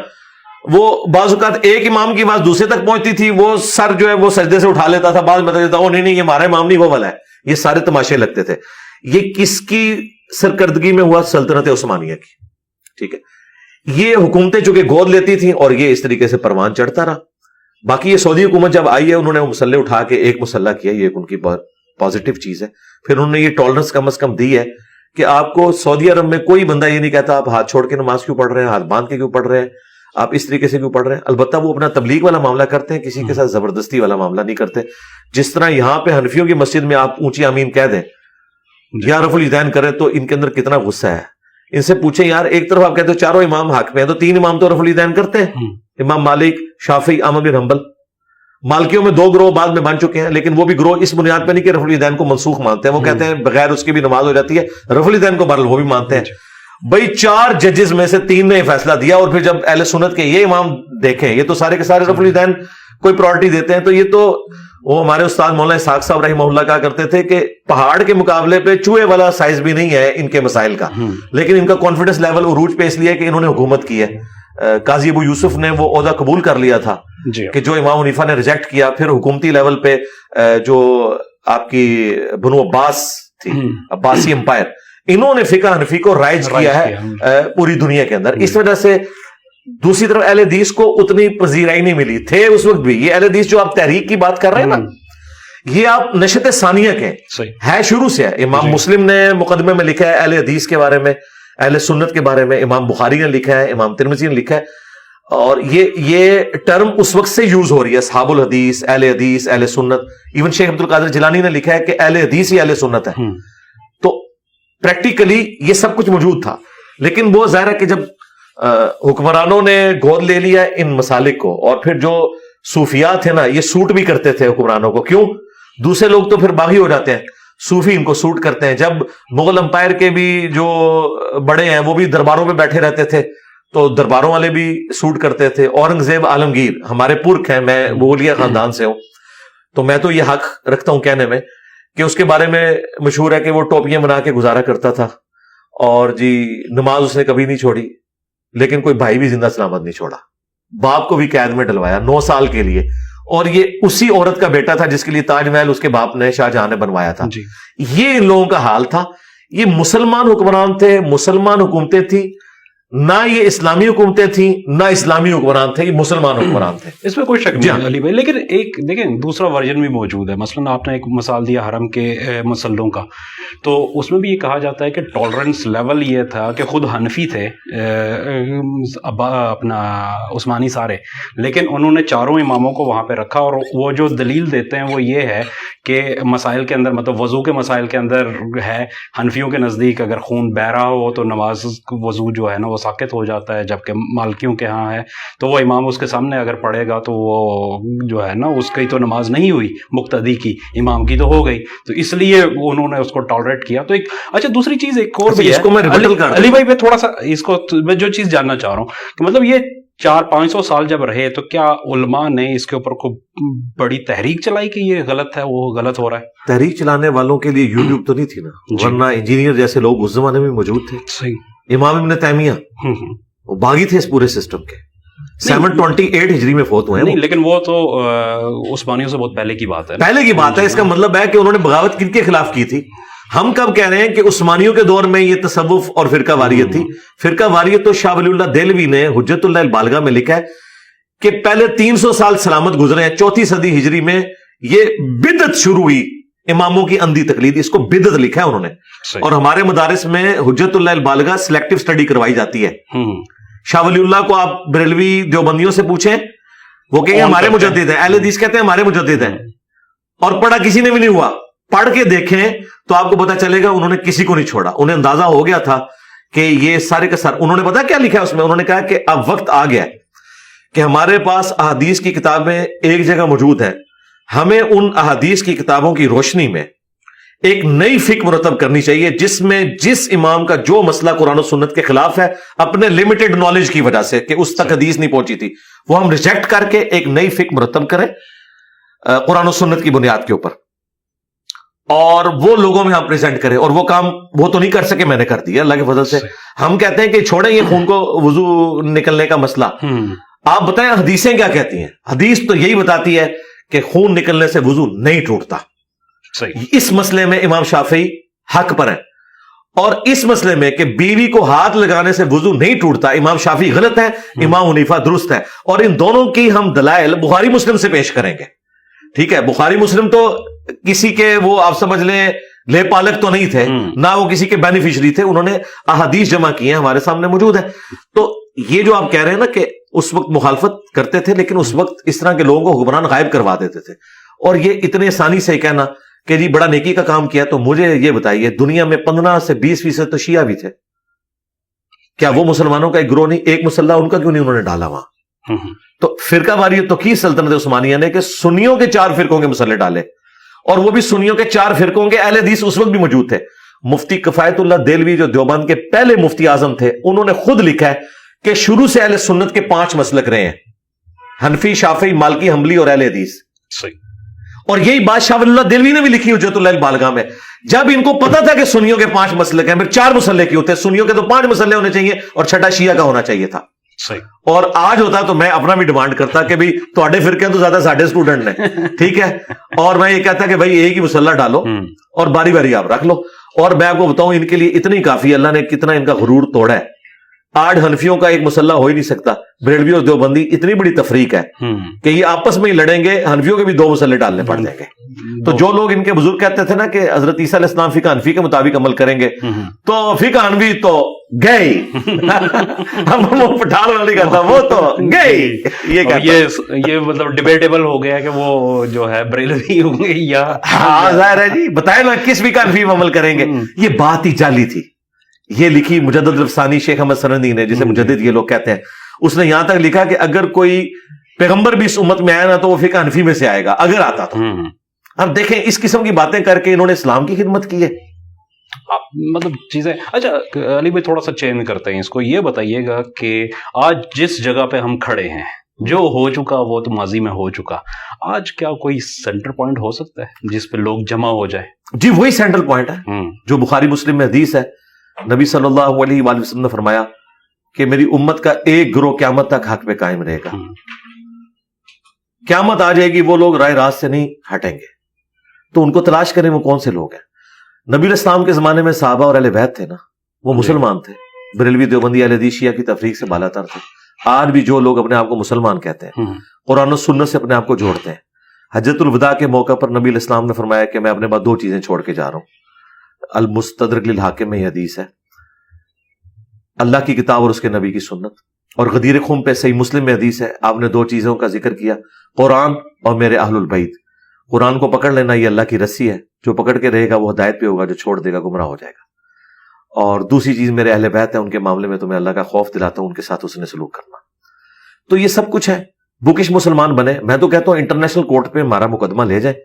وہ بعض اوقات ایک امام کی آواز دوسرے تک پہنچتی تھی, وہ سر جو ہے وہ سجدے سے اٹھا لیتا تھا, بعض بتا دیتا وہ نہیں یہ ہمارا امام نہیں وہ والا ہے. یہ سارے تماشے لگتے تھے. یہ کس کی سرکردگی میں ہوا؟ سلطنت عثمانیہ کی. ٹھیک ہے, یہ حکومتیں چونکہ گود لیتی تھیں اور یہ اس طریقے سے پروان چڑھتا رہا. باقی یہ سعودی حکومت جب آئی ہے انہوں نے مسلح اٹھا کے ایک مسلح کیا, یہ ان کی پازیٹیو چیز ہے. پھر انہوں نے یہ ٹالرنس کم از کم دی ہے کہ آپ کو سعودی عرب میں کوئی بندہ یہ نہیں کہتا آپ ہاتھ چھوڑ کے نماز کیوں پڑھ رہے ہیں, ہاتھ باندھ کے کیوں پڑھ رہے ہیں, آپ اس طریقے سے کیوں پڑھ رہے ہیں. البتہ وہ اپنا تبلیغ والا معاملہ کرتے ہیں, کسی کے ساتھ زبردستی والا معاملہ نہیں کرتے. جس طرح یہاں پہ حنفیوں کی مسجد میں آپ اونچی آمین کہہ دیں, یا رفع الیدین کرے تو ان کے اندر کتنا غصہ ہے. ان سے پوچھیں یار, ایک طرف آپ کہتے ہو چاروں امام حق میں ہیں, تو 3 امام تو رفع الیدین کرتے ہیں, امام مالک, شافعی, احمد بن حنبل. مالکیوں میں 2 گروہ بعد میں بن چکے ہیں, لیکن وہ بھی گروہ اس بنیاد پہ نہیں کہ رفع الیدین کو منسوخ مانتے ہیں, وہ کہتے ہیں بغیر اس کی بھی نماز ہو جاتی ہے. رفع الیدین کو بہرحال وہ بھی مانتے ہیں. بھائی 4 ججز میں سے 3 نے فیصلہ دیا, اور پھر جب اہل سنت کے یہ امام دیکھیں یہ تو سارے کے سارے رفع الیدین کوئی پرائورٹی دیتے ہیں, تو یہ تو وہ ہمارے استاد مولانا اسحاق صاحب رحمہ اللہ کہا کرتے تھے کہ پہاڑ کے مقابلے پہ چوہے والا سائز بھی نہیں ہے ان کے مسائل کا, لیکن ان کا کانفیڈنس لیول عروج پہ اس لیے کہ انہوں نے حکومت کی ہے. قاضی ابو یوسف نے وہ عہدہ قبول کر لیا تھا کہ جو امام حنیفہ نے ریجیکٹ کیا, پھر حکومتی لیول پہ جو آپ کی بنو عباس تھی, عباسی امپائر, انہوں نے فقہ حنفی کو رائج کیا ہے پوری دنیا کے اندر. اس وجہ سے دوسری طرف اہل حدیث کو اتنی پذیرائی نہیں ملی, تھے اس وقت بھی. یہ اہل حدیث جو آپ تحریک کی بات کر رہے ہیں نا, یہ آپ نشت ثانیہ کے ہے, شروع سے ہے. امام مسلم نے مقدمے میں لکھا ہے اہل حدیث کے بارے میں, اہل سنت کے بارے میں, امام بخاری نے لکھا ہے, امام ترمذی نے لکھا ہے, اور یہ ٹرم اس وقت سے یوز ہو رہی ہے, اصحاب الحدیث, اہل سنت. ایون شیخ عبد القادر جیلانی نے لکھا ہے کہ اہل حدیث ہی اہل سنت ہے. تو پریکٹیکلی یہ سب کچھ موجود تھا, لیکن وہ ظاہر ہے کہ جب حکمرانوں نے گود لے لیا ان مسالک کو, اور پھر جو صوفیات تھے نا یہ سوٹ بھی کرتے تھے حکمرانوں کو. کیوں؟ دوسرے لوگ تو پھر باغی ہو جاتے ہیں, صوفی ان کو سوٹ کرتے ہیں. جب مغل امپائر کے بھی جو بڑے ہیں وہ بھی درباروں پہ بیٹھے رہتے تھے, تو درباروں والے بھی سوٹ کرتے تھے. اورنگزیب عالمگیر ہمارے پرکھ ہیں, میں مغلیہ خاندان سے ہوں, تو میں تو یہ حق رکھتا ہوں کہنے میں کہ اس کے بارے میں مشہور ہے کہ وہ ٹوپیاں بنا کے گزارا کرتا تھا, اور جی نماز اس نے کبھی نہیں چھوڑی, لیکن کوئی بھائی بھی زندہ سلامت نہیں چھوڑا. باپ کو بھی قید میں ڈلوایا 9 سال کے لیے, اور یہ اسی عورت کا بیٹا تھا جس کے لیے تاج محل اس کے باپ نے, شاہ جہاں نے بنوایا تھا. یہ ان لوگوں کا حال تھا. یہ مسلمان حکمران تھے, مسلمان حکومتیں تھیں, نہ یہ اسلامی حکومتیں تھیں نہ اسلامی حکمران تھے, یہ مسلمان حکمران تھے. اس میں کوئی شک نہیں علی بھائی, لیکن ایک دیکھیں دوسرا ورژن بھی موجود ہے. مثلا آپ نے ایک مثال دیا حرم کے مسلوں کا, تو اس میں بھی یہ کہا جاتا ہے کہ ٹالرنس لیول یہ تھا کہ خود حنفی تھے اپنا عثمانی سارے, لیکن انہوں نے چاروں اماموں کو وہاں پہ رکھا, اور وہ جو دلیل دیتے ہیں وہ یہ ہے کہ مسائل کے اندر, مطلب وضو کے مسائل کے اندر ہے, حنفیوں کے نزدیک اگر خون بہ رہا ہو تو نماز وضو جو ہے نا وہ ساقط ہو جاتا ہے, جبکہ مالکیوں کے ہاں ہے تو وہ امام اس کے سامنے اگر پڑھے گا تو وہ جو ہے نا اس کی تو نماز نہیں ہوئی, مقتدی کی, امام کی تو ہو گئی, تو اس لیے انہوں نے اس کو ٹالریٹ کیا. تو ایک اچھا دوسری چیز ایک اور بھی ہے علی بھائی, میں تھوڑا سا اس کو میں جو چیز جاننا چاہ رہا ہوں کہ مطلب یہ 400-500 سال جب رہے تو کیا علماء نے اس کے اوپر کوئی بڑی تحریک چلائی کہ یہ غلط ہے, وہ غلط ہو رہا ہے؟ تحریک چلانے والوں کے لیے یوٹیوب تو نہیں تھی نا, ورنہ انجینئر جیسے لوگ اس زمانے میں موجود تھے. صحیح. امام ابن تیمیہ وہ باغی تھے اس پورے سسٹم کے, 728 ہجری میں فوت ہوئے ہیں. نہیں, لیکن وہ تو عثمانیوں سے بہت پہلے کی بات ہے. پہلے کی بات ہے, اس کا مطلب ہے کہ انہوں نے بغاوت کن کے خلاف کی تھی. ہم کب کہہ رہے ہیں کہ عثمانیوں کے دور میں یہ تصوف اور فرقہ واریت تھی. فرقہ واریت تو شاہ ولی اللہ دہلوی نے حجت اللہ البالغہ میں لکھا ہے کہ پہلے 300 سال سلامت گزرے ہیں, 4 صدی ہجری میں یہ بدعت شروع ہوئی, اماموں کی اندھی تقلید, اس کو بدعت لکھا ہے انہوں نے. اور ہمارے مدارس میں حجت اللہ البالغہ سلیکٹیو سٹڈی کروائی جاتی ہے. شاہ ولی اللہ کو آپ بریلوی دیوبندیوں سے پوچھیں, وہ کہیں گے ہمارے مجدد ہیں. اہل حدیث کہتے ہیں ہمارے مجدد ہیں, اور پڑھا کسی نے بھی نہیں ہوا. پڑھ کے دیکھیں تو آپ کو پتا چلے گا انہوں نے کسی کو نہیں چھوڑا. انہیں اندازہ ہو گیا تھا کہ یہ سارے کا سارا, انہوں نے پتا کیا لکھا ہے اس میں, انہوں نے کہا کہ اب وقت آ گیا کہ ہمارے پاس احادیث کی کتابیں ایک جگہ موجود ہیں, ہمیں ان احادیث کی کتابوں کی روشنی میں ایک نئی فقہ مرتب کرنی چاہیے, جس میں جس امام کا جو مسئلہ قرآن و سنت کے خلاف ہے اپنے لمیٹڈ نالج کی وجہ سے کہ اس تک حدیث نہیں پہنچی تھی, وہ ہم ریجیکٹ کر کے ایک نئی فقہ مرتب کریں قرآن و سنت کی بنیاد کے اوپر, اور وہ لوگوں میں ہم پریزنٹ کریں. اور وہ کام وہ تو نہیں کر سکے, میں نے کر دیا اللہ کے فضل سے. ہم کہتے ہیں کہ چھوڑیں یہ خون کو وضو نکلنے کا مسئلہ. آپ بتائیں حدیثیں کیا کہتی ہیں؟ حدیث تو یہی بتاتی ہے کہ خون نکلنے سے وضو نہیں ٹوٹتا. اس مسئلے میں امام شافعی حق پر ہیں, اور اس مسئلے میں کہ بیوی کو ہاتھ لگانے سے وضو نہیں ٹوٹتا امام شافعی غلط ہے, امام حنیفہ درست ہے. اور ان دونوں کی ہم دلائل بخاری مسلم سے پیش کریں گے. ٹھیک ہے, بخاری مسلم تو کسی کے وہ آپ سمجھ لیں لے پالک تو نہیں تھے, نہ وہ کسی کے بینیفیشری تھے, انہوں نے احادیث جمع کی ہیں, ہمارے سامنے موجود ہے. تو یہ جو آپ کہہ رہے ہیں نا کہ اس وقت مخالفت کرتے تھے, لیکن اس وقت اس طرح کے لوگوں کو حکمران غائب کروا دیتے تھے. اور یہ اتنے آسانی سے کہنا کہ جی بڑا نیکی کا کام کیا, تو مجھے یہ بتائیے دنیا میں 15 سے 20% تو شیعہ بھی تھے, کیا وہ مسلمانوں کا ایک گروہ نہیں؟ ایک مسلح ان کا کیوں نہیں انہوں نے ڈالا وہاں؟ تو فرقہ واریت تو کی سلطنت عثمانیہ نے کہ سنیوں کے 4 فرقوں کے مسلح ڈالے, اور وہ بھی سنیوں کے 4 فرقوں کے اہل حدیث اس وقت بھی موجود تھے. مفتی کفایت اللہ دہلوی جو دیوبند کے پہلے مفتی اعظم تھے, انہوں نے خود لکھا ہے کہ شروع سے اہل سنت کے 5 مسلک رہے ہیں, حنفی, شافعی, مالکی, حنبلی اور اہل حدیث. اور یہی بات شاہ ولی اللہ دہلوی نے بھی لکھی حجت اللہ البالغہ میں, جب ان کو پتا تھا کہ سنیوں کے 5 مسلک ہیں, پھر 4 مسلح کیوں تھے؟ سنیوں کے تو 5 مسلح ہونے چاہیے اور چھٹا شیعہ کا ہونا چاہیے تھا. اور آج ہوتا تو میں اپنا بھی ڈیمانڈ کرتا کہ بھائی تھوڑے فرقے تو زیادہ ساڈے اسٹوڈنٹ نے, ٹھیک ہے, اور میں یہ کہتا کہ بھائی ایک ہی مسلح ڈالو اور باری باری آپ رکھ لو. اور میں آپ کو بتاؤں ان کے لیے اتنی کافی, اللہ نے کتنا ان کا غرور توڑا ہے. 8 حنفیوں کا ایک مسلح ہو ہی نہیں سکتا, بریلوی اور دیوبندی اتنی بڑی تفریق ہے کہ یہ آپس میں ہی لڑیں گے, حنفیوں کے بھی 2 مسلح ڈالنے پڑ جائیں گے. تو جو لوگ ان کے بزرگ کہتے تھے نا کہ حضرت عیسیٰ علیہ السلام فقہ حنفی کے مطابق عمل کریں گے, تو فقہ حنفی تو گئے, ہم وہ پٹھان والی کہتا وہ تو گئے. یہ مطلب ڈیبیٹیبل ہو گیا کہ وہ جو ہے بریلوی ہوں گے یا, ہاں ظاہر ہے جی, بتائیں نا کس فقہ حنفی میں عمل کریں گے. یہ بات ہی جعلی تھی. یہ لکھی مجدد رفسانی شیخ احمد سرندی نے, جسے مجدد یہ لوگ کہتے ہیں, اس نے یہاں تک لکھا کہ اگر کوئی پیغمبر بھی اس امت میں آیا نا تو وہ فقہ حنفی میں سے آئے گا, اگر آتا تو. اب دیکھیں اس قسم کی باتیں کر کے انہوں نے اسلام کی خدمت کی ہے. مطلب چیزیں. اچھا علی بھائی تھوڑا سا چینج کرتے ہیں اس کو, یہ بتائیے گا کہ آج جس جگہ پہ ہم کھڑے ہیں, جو ہو چکا وہ تو ماضی میں ہو چکا, آج کیا کوئی سینٹر پوائنٹ ہو سکتا ہے جس پہ لوگ جمع ہو جائے؟ جی وہی سینٹرل پوائنٹ ہے جو بخاری مسلم میں حدیث ہے. نبی صلی اللہ علیہ وآلہ وسلم نے فرمایا کہ میری امت کا ایک گروہ قیامت تک حق پہ قائم رہے گا. قیامت آ جائے گی, وہ لوگ رائے راست سے نہیں ہٹیں گے, تو ان کو تلاش کریں وہ کون سے لوگ ہیں. نبی علیہ السلام کے زمانے میں صحابہ اور اہل بیت تھے نا, وہ مسلمان تھے. بریلوی دیوبندی اہل حدیث شیعہ کی تفریق سے بالا تر تھے. آج بھی جو لوگ اپنے آپ کو مسلمان کہتے ہیں, قرآن و سنت سے اپنے آپ کو جوڑتے ہیں. حجۃ الوداع کے موقع پر نبی علیہ السلام نے فرمایا کہ میں اپنے بعد 2 چیزیں چھوڑ کے جا رہا ہوں. المستدرک للحاکم میں یہ حدیث ہے, اللہ کی کتاب اور اس کے نبی کی سنت, اور غدیر خم پہ صحیح مسلم میں حدیث ہے, آپ نے 2 چیزوں کا ذکر کیا, قرآن اور میرے اہل البیت. قرآن کو پکڑ لینا یہ اللہ کی رسی ہے, جو پکڑ کے رہے گا وہ ہدایت پہ ہوگا, جو چھوڑ دے گا گمراہ ہو جائے گا. اور دوسری چیز میرے اہل بیت ہے, ان کے معاملے میں تو میں اللہ کا خوف دلاتا ہوں, ان کے ساتھ حسن سلوک کرنا. تو یہ سب کچھ ہے. بکش مسلمان بنے, میں تو کہتا ہوں انٹرنیشنل کورٹ پہ ہمارا مقدمہ لے جائیں.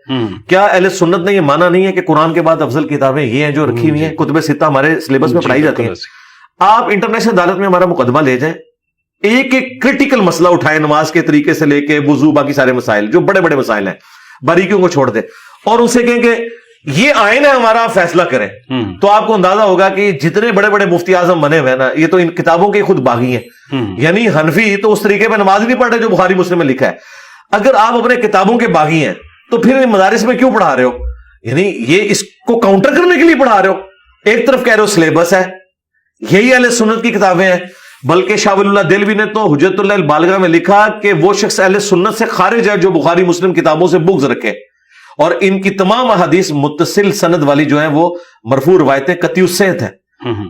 کیا اہل سنت نے یہ مانا نہیں ہے کہ قرآن کے بعد افضل کتابیں یہ ہیں جو رکھی ہوئی ہیں, کتب ستہ ہمارے سلیبس میں پڑھائی جاتی ہیں. آپ انٹرنیشنل عدالت میں ہمارا مقدمہ لے جائیں, ایک ایک کرٹیکل مسئلہ اٹھائیں, نماز کے طریقے سے لے کے وضو, باقی سارے مسائل جو بڑے بڑے مسائل ہیں, باریکیوں کو چھوڑ دیں, اور ان سے کہیں کہ یہ آئین ہے ہمارا, فیصلہ کریں. تو آپ کو اندازہ ہوگا کہ جتنے بڑے بڑے مفتی اعظم بنے ہوئے نا, یہ تو ان کتابوں کے خود باغی ہیں. یعنی حنفی تو اس طریقے پہ نماز نہیں پڑھ رہے جو بخاری مسلم میں لکھا ہے. اگر آپ اپنے کتابوں کے باغی ہیں تو پھر مدارس میں کیوں پڑھا رہے ہو؟ یعنی یہ اس کو کاؤنٹر کرنے کے لیے پڑھا رہے ہو. ایک طرف کہہ رہے ہو سلیبس ہے, یہی اہل سنت کی کتابیں ہیں, بلکہ شاہ ولی اللہ دہلوی نے تو حجت اللہ البالغہ میں لکھا کہ وہ شخص اہل سنت سے خارج ہے جو بخاری مسلم کتابوں سے بغض رکھے, اور ان کی تمام احادیث متصل سند والی جو ہیں وہ مرفوع روایتیں قطعی الصحت ہیں.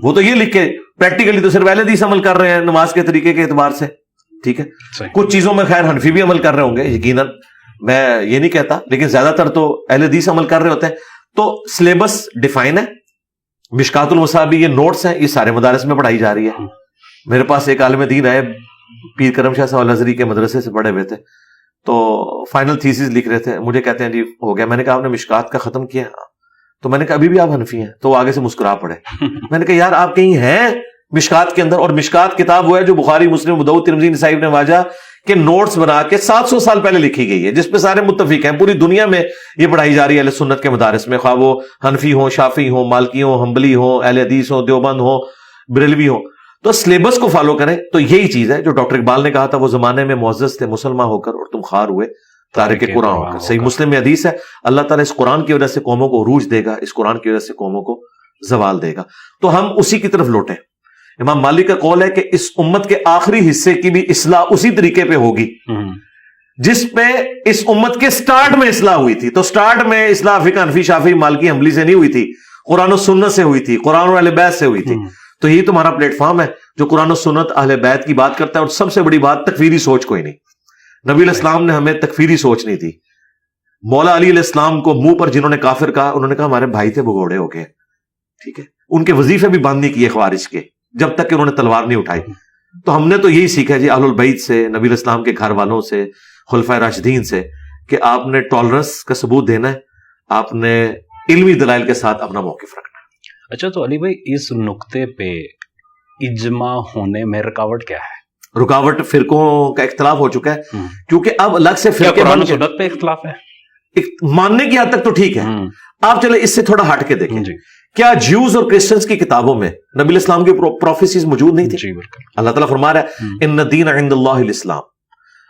وہ تو یہ لکھ کے پریکٹیکلی تو صرف اہل حدیث عمل کر رہے ہیں نماز کے طریقے کے اعتبار سے, ٹھیک ہے. کچھ چیزوں میں خیر حنفی بھی عمل کر رہے ہوں گے یقیناً, میں یہ نہیں کہتا, لیکن زیادہ تر تو اہل حدیث عمل کر رہے ہوتے ہیں. تو سلیبس ڈیفائن ہے, مشکات المصابیح یہ نوٹس ہیں, یہ سارے مدارس میں پڑھائی جا رہی ہے. میرے پاس ایک عالم دین آئے, پیر کرم شاہ صاحب الازہری کے مدرسے سے پڑھے ہوئے تھے, تو فائنل تھیسس لکھ رہے تھے. مجھے کہتے ہیں جی ہو گیا. میں نے کہا آپ نے مشکات کا ختم کیا؟ تو میں نے کہا ابھی بھی آپ حنفی ہیں. تو وہ آگے سے مسکرا پڑے. میں نے کہا یار آپ کہیں ہیں مشکات کے اندر؟ اور مشکات کتاب وہ ہے جو بخاری مسلم ابو داؤد ترمذی نسائی ابن ماجہ کے نوٹس بنا کے 700 سال پہلے لکھی گئی ہے, جس پہ سارے متفق ہیں. پوری دنیا میں یہ پڑھائی جا رہی ہے اہل سنت کے مدارس میں, خواہ وہ حنفی ہوں, شافعی ہوں, مالکی ہوں, حنبلی ہوں, اہل حدیث ہوں, دیوبند ہوں, بریلوی ہوں. تو سلیبس کو فالو کریں. تو یہی چیز ہے جو ڈاکٹر اقبال نے کہا تھا, وہ زمانے میں معزز تھے مسلمان ہو کر اور تم خوار ہوئے تارک قرآن ہو کر. صحیح مسلم میں حدیث ہے, اللہ تعالیٰ اس قرآن کی وجہ سے قوموں کو عروج دے گا, اس قرآن کی وجہ سے قوموں کو زوال دے گا. تو ہم اسی کی طرف لوٹیں. امام مالک کا قول ہے کہ اس امت کے آخری حصے کی بھی اصلاح اسی طریقے پہ ہوگی جس پہ اس امت کے سٹارٹ میں اصلاح ہوئی تھی. تو سٹارٹ میں اصلاح فقہ حنفی, شافعی, مالکی, حنبلی سے نہیں ہوئی تھی, قرآن و سنت سے ہوئی تھی, قرآن و اہل بیت سے ہوئی تھی. تو یہی تمہارا پلیٹ فارم ہے جو قرآن و سنت اہل بیت کی بات کرتا ہے. اور سب سے بڑی بات تکفیری سوچ کوئی نہیں. نبی علیہ السلام نے ہمیں تکفیری سوچ نہیں دی. مولا علی علیہ السلام کو منہ پر جنہوں نے کافر کہا, انہوں نے کہا ہمارے بھائی تھے بگوڑے ہو گئے, ٹھیک ہے, ان کے وظیفے بھی بند نہیں کیے خوارج کے جب تک کہ انہوں نے تلوار نہیں اٹھائی. تو ہم نے تو یہی سیکھا جی اہل البیت سے, نبی علیہ السلام کے گھر والوں سے, خلفائے راشدین سے, کہ آپ نے ٹالرنس کا ثبوت دینا ہے, آپ نے علمی دلائل کے ساتھ اپنا موقف رکھنا ہے. اچھا تو علی بھائی اس نقطے پہ اجماع ہونے میں رکاوٹ کیا ہے؟ رکاوٹ فرقوں کا اختلاف ہو چکا ہے, کیونکہ اب الگ سے فرقے قرآن و سنت پہ اختلاف ہے. ماننے کی حد تک تو ٹھیک ہے, آپ چلے اس سے تھوڑا ہٹ کے دیکھیں. کیا جیوز اور کرسچنز کی کتابوں میں نبی علیہ السلام کی پروفیسیز موجود نہیں تھی؟ اللہ تعالیٰ فرما رہا ہے ان الدین عند اللہ الاسلام,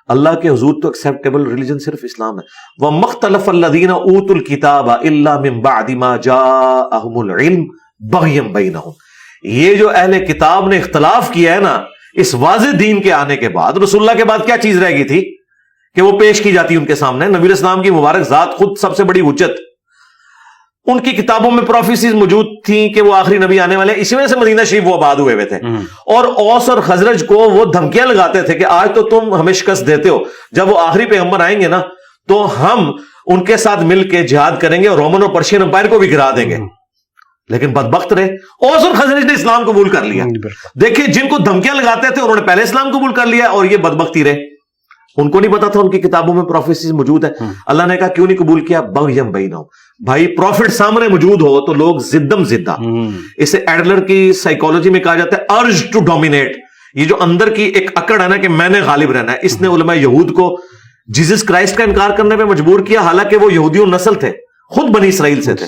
اللہ کے حضور تو ایکسیپٹیبل ریلیجن صرف اسلام ہے. وَمَخْتَلَفَ الَّذِينَ أُوتُوا الْكِتَابَ إِلَّا مِن بَعْدِ مَا جَاءَهُمُ الْعِلْمُ بَغْيًا بَيْنَهُمْ. یہ جو اہل کتاب نے اختلاف کیا ہے نا اس واضح دین کے آنے کے بعد, رسول اللہ کے بعد کیا چیز رہ گئی تھی کہ وہ پیش کی جاتی ان کے سامنے؟ نبی علیہ السلام کی مبارک ذات خود سب سے بڑی حجت, ان کی کتابوں میں پروفیسیز موجود تھیں کہ وہ آخری نبی آنے والے ہیں. اسی وجہ سے مدینہ شریف وہ آباد ہوئے تھے. اور اوس اور خزرج کو وہ دھمکیاں لگاتے تھے کہ آج تو تم ہمیں شکست دیتے ہو, جب وہ آخری پیغمبر آئیں گے نا تو ہم ان کے ساتھ مل کے جہاد کریں گے اور رومن اور پرشین امپائر کو بھی گرا دیں گے. لیکن بدبخت رہے, اوس اور خزرج نے اسلام قبول کر لیا. دیکھیں جن کو دھمکیاں لگاتے تھے انہوں نے پہلے اسلام قبول کر لیا, اور یہ بدبختی رہے. ان کو نہیں پتا تھا ان کی کتابوں میں پروفیسیز موجود ہے. اللہ نے کہا کیوں نہیں قبول کیا؟ بغیم بینہم. بھائی پروفٹ سامنے موجود ہو تو لوگ زدم زدہ, اسے ایڈلر کی سائیکالوجی میں کہا جاتا ہے ارج ٹو ڈومینیٹ. یہ جو اندر کی ایک اکڑ ہے نا کہ میں نے غالب رہنا ہے, اس نے علماء یہود کو جیزس کرائسٹ کا انکار کرنے پہ مجبور کیا, حالانکہ وہ یہودیوں نسل تھے, خود بنی اسرائیل سے تھے.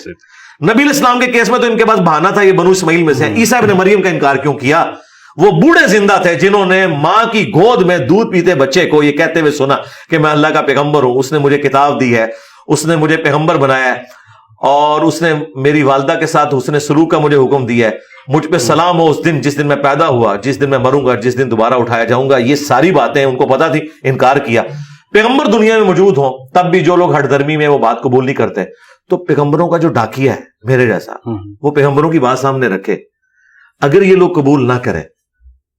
نبی علیہ السلام کے کیس میں تو ان کے پاس بہانہ تھا, یہ بنو اسماعیل میں سے. عیسیٰ ابن مریم کا انکار کیوں کیا؟ وہ بوڑھے زندہ تھے جنہوں نے ماں کی گود میں دودھ پیتے بچے کو یہ کہتے ہوئے سنا کہ میں اللہ کا پیغمبر ہوں, اس نے مجھے کتاب دی ہے, اس نے مجھے پیغمبر بنایا ہے, اور اس نے میری والدہ کے ساتھ حسن سلوک کا مجھے حکم دیا ہے, مجھ پہ سلام ہو اس دن جس دن میں پیدا ہوا, جس دن میں مروں گا, جس دن دوبارہ اٹھایا جاؤں گا. یہ ساری باتیں ان کو پتا تھی, انکار کیا. پیغمبر دنیا میں موجود ہوں تب بھی جو لوگ ہٹ درمی میں وہ بات قبول نہیں کرتے, تو پیغمبروں کا جو ڈاکیا ہے میرے جیسا, وہ پیغمبروں کی بات سامنے رکھے, اگر یہ لوگ قبول نہ کریں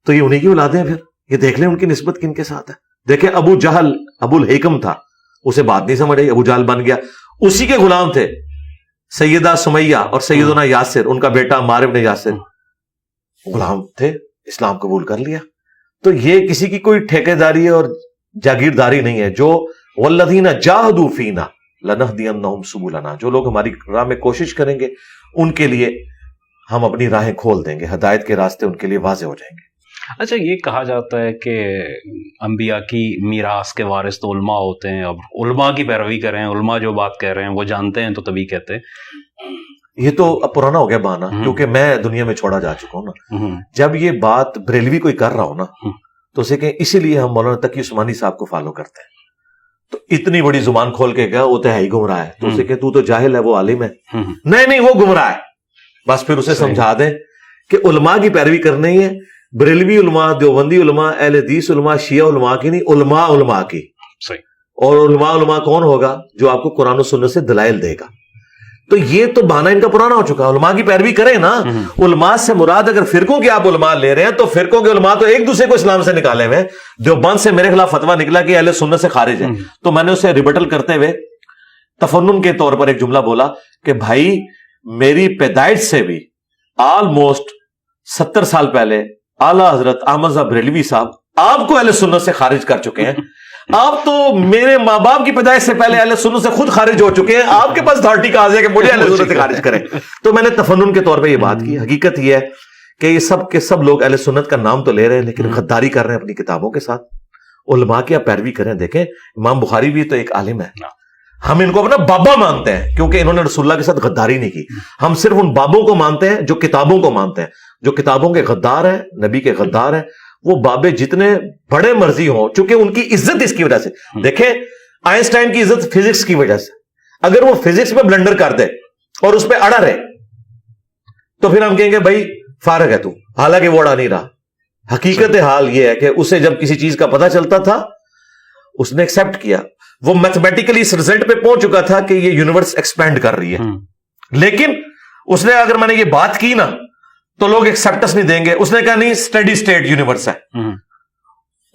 تو یہ انہیں کی اولادیں ہیں. پھر یہ دیکھ لیں ان کی نسبت کن کے ساتھ ہے. دیکھیں ابو جہل ابو الحکم تھا, اسے بات نہیں سمجھ آئی, ابو جہل بن گیا. اسی کے غلام تھے سیدہ سمیہ اور سیدنا یاسر, ان کا بیٹا عمار بن یاسر, غلام تھے, اسلام قبول کر لیا. تو یہ کسی کی کوئی ٹھیکیداری اور جاگیرداری نہیں ہے. جو والذین جاہدوا فینا لنہدینہم سبلنا, جو لوگ ہماری راہ میں کوشش کریں گے ان کے لیے ہم اپنی راہیں کھول دیں گے, ہدایت کے راستے ان کے لیے واضح ہو جائیں گے. اچھا یہ کہا جاتا ہے کہ انبیاء کی میراث کے وارث تو علماء ہوتے ہیں, اب علماء کی پیروی کریں, علماء جو بات کہہ رہے ہیں وہ جانتے ہیں تو تبھی کہتے ہیں. یہ تو اب پرانا ہو گیا بہانہ, کیونکہ میں دنیا میں چھوڑا جا چکا ہوں نا. جب یہ بات بریلوی کوئی کر رہا ہو نا تو اسے کہیں اسی لیے ہم مولانا تقی عثمانی صاحب کو فالو کرتے ہیں. تو اتنی بڑی زبان کھول کے گیا وہ تو ہے ہی گمراہ ہے, تو اسے کہ تو جاہل ہے, وہ عالم ہے. نہیں وہ گمراہ ہے. بس پھر اسے سمجھا دیں کہ علماء کی پیروی کرنی ہے, بریلوی علماء, دیوبندی علماء, اہل حدیث علماء, شیعہ علماء کی نہیں, علماء کی. اور علماء کون ہوگا؟ جو آپ کو قرآن و سنت سے دلائل دے گا. تو یہ تو بہانہ ان کا پرانا ہو چکا. علماء کی پیروی کریں نا. علماء سے مراد اگر فرقوں کے آپ علماء لے رہے ہیں تو فرقوں کے علماء تو ایک دوسرے کو اسلام سے نکالے ہوئے. دیوبند سے میرے خلاف فتویٰ نکلا کہ اہل سنت سے خارج ہے, تو میں نے اسے ریبٹل کرتے ہوئے تفنن کے طور پر ایک جملہ بولا کہ بھائی میری پیدائش سے بھی آلموسٹ 70 سال پہلے اعلیٰ حضرت احمد صاحب بریلوی صاحب آپ کو اہل سنت سے خارج کر چکے ہیں. آپ تو میرے ماں باپ کی پیدائش سے پہلے اہل سنت سے خود خارج ہو چکے ہیں, آپ کے پاس اتھارٹی کہاں سے کہ مجھے اہل سنت سے خارج کریں. تو میں نے تفنن کے طور پہ یہ بات کی. حقیقت یہ ہے کہ یہ سب کے سب لوگ اہل سنت کا نام تو لے رہے ہیں لیکن غداری کر رہے ہیں اپنی کتابوں کے ساتھ. علماء کی آپ پیروی کریں. دیکھیں امام بخاری بھی تو ایک عالم ہے, ہم ان کو اپنا بابا مانتے ہیں کیونکہ انہوں نے رسول اللہ کے ساتھ غداری نہیں کی. ہم صرف ان بابوں کو مانتے ہیں جو کتابوں کو مانتے ہیں. جو کتابوں کے غدار ہیں, نبی کے غدار ہیں, وہ بابے جتنے بڑے مرضی ہوں, چونکہ ان کی عزت اس کی وجہ سے. دیکھیں آئنسٹائن کی عزت فزکس کی وجہ سے. اگر وہ فزکس میں بلنڈر کر دے اور اس پہ اڑا رہے تو پھر ہم کہیں گے بھائی فارغ ہے تو, حالانکہ وہ اڑا نہیں رہا. حقیقت حال یہ ہے کہ اسے جب کسی چیز کا پتہ چلتا تھا اس نے ایکسپٹ کیا. وہ میتھمیٹیکلی اس رزلٹ پہ پہنچ چکا تھا کہ یہ یونیورس ایکسپینڈ کر رہی ہے, لیکن اس نے اگر میں نے یہ بات کی نا تو لوگ ایکسپٹس نہیں دیں گے. اس نے کہا نہیں اسٹڈی اسٹیٹ یونیورس ہے.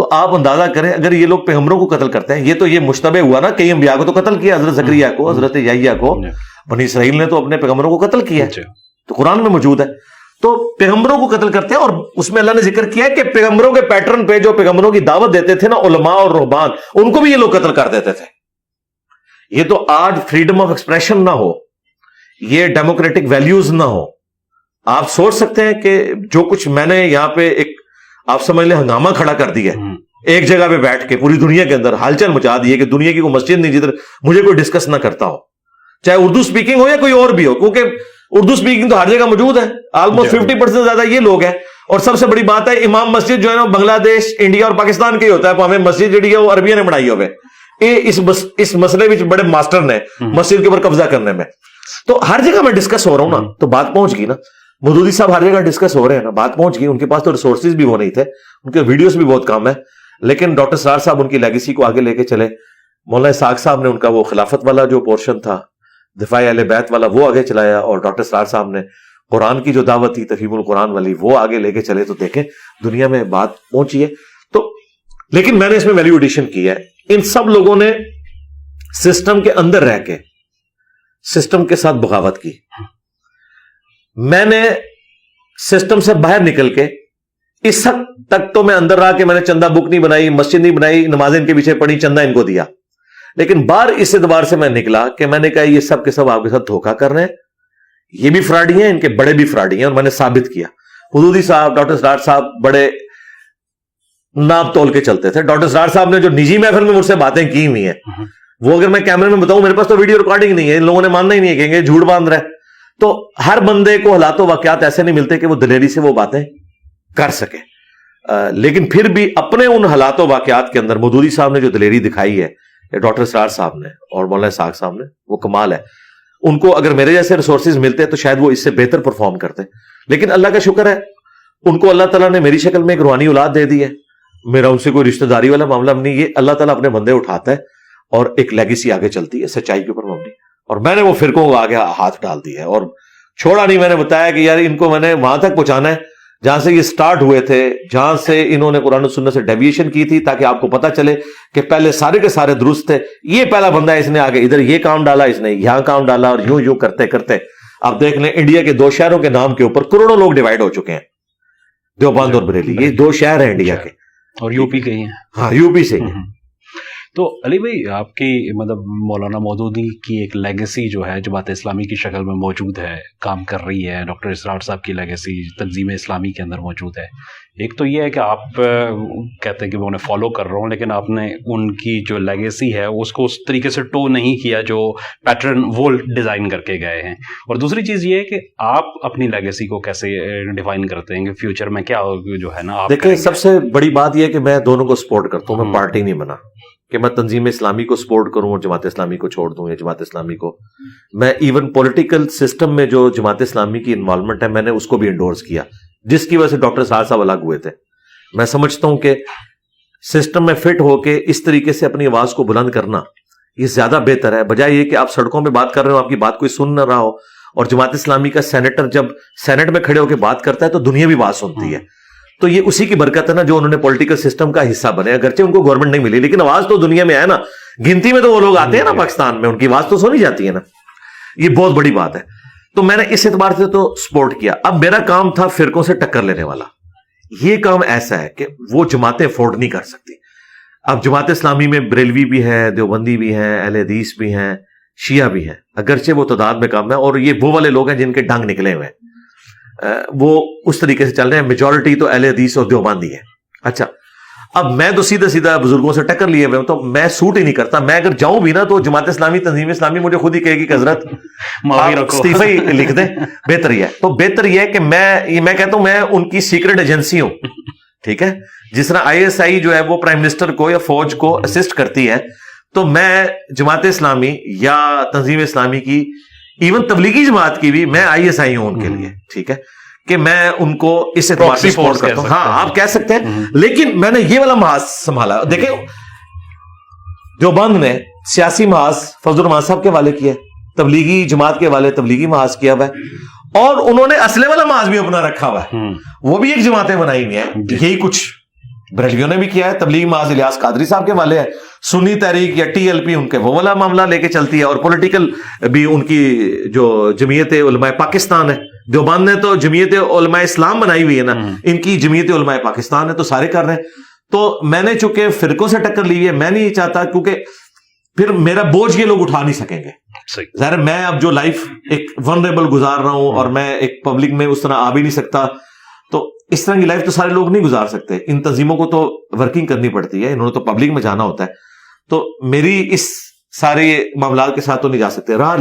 تو آپ اندازہ کریں اگر یہ لوگ پیغمبروں کو قتل کرتے ہیں, یہ مشتبہ ہوا نا, کئی انبیاء کو تو قتل کیا, حضرت زکریا کو, حضرت یحییٰ کو, بنی اسرائیل نے تو اپنے پیغمبروں کو قتل کیا, تو قرآن میں موجود ہے. تو پیغمبروں کو قتل کرتے ہیں, اور اس میں اللہ نے ذکر کیا کہ پیغمبروں کے پیٹرن پہ جو پیغمبروں کی دعوت دیتے تھے نا علماء اور رہبان, ان کو بھی یہ لوگ قتل کر دیتے تھے. یہ تو آج فریڈم آف ایکسپریشن نہ ہو, یہ ڈیموکریٹک ویلیوز نہ ہو. آپ سوچ سکتے ہیں کہ جو کچھ میں نے یہاں پہ ایک آپ سمجھ لیں ہنگامہ کھڑا کر دیا ایک جگہ پہ بیٹھ کے, پوری دنیا کے اندر ہلچل مچا دی ہے کہ دنیا کی کوئی مسجد نہیں جدھر مجھے کوئی ڈسکس نہ کرتا ہو, چاہے اردو سپیکنگ ہو یا کوئی اور بھی ہو, کیونکہ اردو سپیکنگ تو ہر جگہ موجود ہے, آلموسٹ 50% زیادہ یہ لوگ ہیں. اور سب سے بڑی بات ہے امام مسجد جو ہے نا بنگلہ دیش, انڈیا اور پاکستان کے ہی ہوتا ہے, ہمیں مسجد جڑی ہے وہ عربیوں نے بنائی ہوئے, اس مسئلے میں بڑے ماسٹر نے مسجد کے اوپر قبضہ کرنے میں. تو ہر جگہ میں ڈسکس ہو رہا ہوں نا, تو بات پہنچ گئی نا. مودودی صاحب ہر جگہ ڈسکس ہو رہے ہیں نا, بات پہنچ گئی. ان کے پاس تو ریسورسز بھی وہ نہیں تھے, ان کے ویڈیوز بھی بہت کم ہے, لیکن ڈاکٹر سرار صاحب ان کی لیگیسی کو آگے لے کے چلے. مولانا اسحاق صاحب نے ان کا وہ خلافت والا جو پورشن تھا, دفاع اہل بیت والا, وہ آگے چلایا, اور ڈاکٹر سرار صاحب نے قرآن کی جو دعوت تھی تفہیم القرآن والی, وہ آگے لے کے چلے. تو دیکھیں دنیا میں بات پہنچی ہے. تو لیکن میں نے اس میں ویلیو ایڈیشن کی ہے. ان سب لوگوں نے سسٹم کے اندر رہ کے سسٹم کے ساتھ بغاوت کی. میں نے سسٹم سے باہر نکل کے اس حد تک تو میں اندر رہا کہ میں نے چندہ بک نہیں بنائی, مسجد نہیں بنائی, نمازیں ان کے پیچھے پڑھی, چندہ ان کو دیا. لیکن باہر اس اعتبار سے میں نکلا کہ میں نے کہا یہ سب کے سب آپ کے ساتھ دھوکہ کر رہے ہیں, یہ بھی فراڈی ہیں, ان کے بڑے بھی فراڈی ہیں, اور میں نے ثابت کیا. حدودی صاحب, ڈاکٹر سرار صاحب بڑے ناپ تول کے چلتے تھے. ڈاکٹر سرار صاحب نے جو نجی محفل میں مجھ سے باتیں کی ہوئی ہیں, وہ اگر میں کیمرے میں بتاؤں, میرے پاس تو ویڈیو ریکارڈنگ نہیں ہے, ان لوگوں نے ماننا ہی نہیں ہے, کہیں گے جھوٹ باندھ رہا ہے. تو ہر بندے کو حالات و واقعات ایسے نہیں ملتے کہ وہ دلیری سے وہ باتیں کر سکے. لیکن پھر بھی اپنے ان حالات و واقعات کے اندر مودودی صاحب نے جو دلیری دکھائی ہے, ڈاکٹر سرار صاحب نے اور مولانا اسحاق صاحب نے, وہ کمال ہے. ان کو اگر میرے جیسے ریسورسز ملتے تو شاید وہ اس سے بہتر پرفارم کرتے. لیکن اللہ کا شکر ہے, ان کو اللہ تعالیٰ نے میری شکل میں ایک روحانی اولاد دے دی ہے. میرا ان سے کوئی رشتہ داری والا معاملہ نہیں, یہ اللہ تعالیٰ اپنے بندے اٹھاتا ہے اور ایک لیگیسی آگے چلتی ہے سچائی کے اوپر مبنی. اور میں نے وہ فرقوں کو آگے ہاتھ ڈال دیا ہے اور چھوڑا نہیں. میں نے بتایا کہ یار ان کو میں نے وہاں تک پہنچانا ہے جہاں سے یہ سٹارٹ ہوئے تھے, جہاں سے انہوں نے قرآن و سنت سے ڈیویشن کی تھی, تاکہ آپ کو پتا چلے کہ پہلے سارے کے سارے درست تھے. یہ پہلا بندہ ہے, اس نے آگے ادھر یہ کام ڈالا, اس نے یہاں کام ڈالا, اور یوں یوں کرتے کرتے آپ دیکھ لیں انڈیا کے 2 شہروں کے نام کے اوپر کروڑوں لوگ ڈیوائیڈ ہو چکے ہیں. دیوبند اور بریلی, یہ 2 شہر ہیں انڈیا کے, اور یو پی کے ہی ہیں. ہاں یو پی سے ہی. تو علی بھائی, آپ کی مطلب مولانا مودودی کی ایک لیگیسی جو ہے جماعت اسلامی کی شکل میں موجود ہے, کام کر رہی ہے. ڈاکٹر اسرار صاحب کی لیگیسی تنظیم اسلامی کے اندر موجود ہے. ایک تو یہ ہے کہ آپ کہتے ہیں کہ میں انہیں فالو کر رہا ہوں, لیکن آپ نے ان کی جو لیگیسی ہے اس کو اس طریقے سے ٹو نہیں کیا جو پیٹرن وہ ڈیزائن کر کے گئے ہیں. اور دوسری چیز یہ ہے کہ آپ اپنی لیگیسی کو کیسے ڈیفائن کرتے ہیں کہ فیوچر میں کیا جو ہے نا. دیکھیں سب سے بڑی بات یہ ہے کہ میں دونوں کو سپورٹ کرتا ہوں. میں پارٹی نہیں بنا کہ میں تنظیم اسلامی کو سپورٹ کروں اور جماعت اسلامی کو چھوڑ دوں, یا جماعت اسلامی کو. میں ایون پولیٹیکل سسٹم میں جو جماعت اسلامی کی انوالومنٹ ہے میں نے اس کو بھی انڈورس کیا, جس کی وجہ سے ڈاکٹر سرار صاحب الگ ہوئے تھے. میں سمجھتا ہوں کہ سسٹم میں فٹ ہو کے اس طریقے سے اپنی آواز کو بلند کرنا یہ زیادہ بہتر ہے, بجائے یہ کہ آپ سڑکوں پہ بات کر رہے ہو, آپ کی بات کوئی سن نہ رہا ہو. اور جماعت اسلامی کا سینیٹر جب سینٹ میں کھڑے ہو کے بات کرتا ہے تو دنیا بھی بات سنتی ہے. تو یہ اسی کی برکت ہے نا جو انہوں نے پولیٹیکل سسٹم کا حصہ بنے. اگرچہ ان کو گورنمنٹ نہیں ملی, لیکن آواز تو دنیا میں ہے نا, گنتی میں تو وہ لوگ آتے ہیں نا پاکستان میں, ان کی آواز تو سنی جاتی ہے نا. یہ بہت بڑی بات ہے. تو میں نے اس اعتبار سے تو سپورٹ کیا. اب میرا کام تھا فرقوں سے ٹکر لینے والا. یہ کام ایسا ہے کہ وہ جماعتیں افورڈ نہیں کر سکتی. اب جماعت اسلامی میں بریلوی بھی ہے, دیوبندی بھی ہیں, اہل حدیث بھی ہیں, شیعہ بھی ہیں, اگرچہ وہ تعداد میں کم ہے, اور یہ وہ والے لوگ ہیں جن کے ڈنگ نکلے ہوئے ہیں, وہ اس طریقے سے چل رہے ہیں. میجورٹی تو اہل حدیث اور دیوبندی ہے. اچھا, اب میں تو سیدھا سیدھا بزرگوں سے ٹکر لیے ہوئے ہوں, تو میں سوٹ ہی نہیں کرتا. میں اگر جاؤں بھی نا تو جماعت اسلامی تنظیم اسلامی مجھے خود ہی کہے گی کہ حضرت استعفی ہی لکھ دیں, بہتر یہ ہے. تو بہتر یہ ہے کہ میں کہتا ہوں میں ان کی سیکرٹ ایجنسی ہوں, ٹھیک ہے. جس طرح ISI جو ہے وہ پرائم منسٹر کو یا فوج کو اسسٹ کرتی ہے, تو میں جماعت اسلامی یا تنظیم اسلامی کی, ایون تبلیغی جماعت کی بھی میں ISI ہوں ان کے لیے, ٹھیک ہے, کہ میں ان کو اس اعتبار سے سپورٹ کرتا ہوں. ہاں آپ کہہ سکتے ہیں, لیکن میں نے یہ والا محاذ سنبھالا. دیکھیں دیوبند نے سیاسی محاذ فضل الرحمان صاحب کے حوالے کیا, تبلیغی جماعت کے حوالے تبلیغی محاذ کیا ہوا ہے, اور انہوں نے اسلحے والا محاذ بھی اپنا رکھا ہوا ہے. وہ بھی ایک جماعتیں بنائی ہوئی ہیں, یہی کچھ بریلویوں نے بھی کیا ہے. تبلیغ محاذ الیاس قادری صاحب کے والے ہیں, سنی تحریک یا ٹی ایل پی ان کے وہ والا معاملہ لے کے چلتی ہے, اور پولیٹیکل بھی ان کی جو جمعیت علماء پاکستان ہے, دیوبند نے تو جمعیت علماء اسلام بنائی ہوئی ہے نا, ان کی جمعیت علماء پاکستان ہے, تو سارے کر رہے ہیں. تو میں نے چونکہ فرقوں سے ٹکر لی ہے, میں نہیں چاہتا, کیونکہ پھر میرا بوجھ یہ لوگ اٹھا نہیں سکیں گے. ظاہر میں اب جو لائف ایک ونریبل گزار رہا ہوں, اور میں ایک پبلک میں اس طرح آ بھی نہیں سکتا, تو اس طرح کی لائف تو سارے لوگ نہیں گزار سکتے. ان تنظیموں کو تو ورکنگ کرنی پڑتی ہے, انہوں نے تو پبلک میں جانا ہوتا ہے. تو میری اس سارے معاملات کے ساتھ تو نہیں جا سکتے. رہا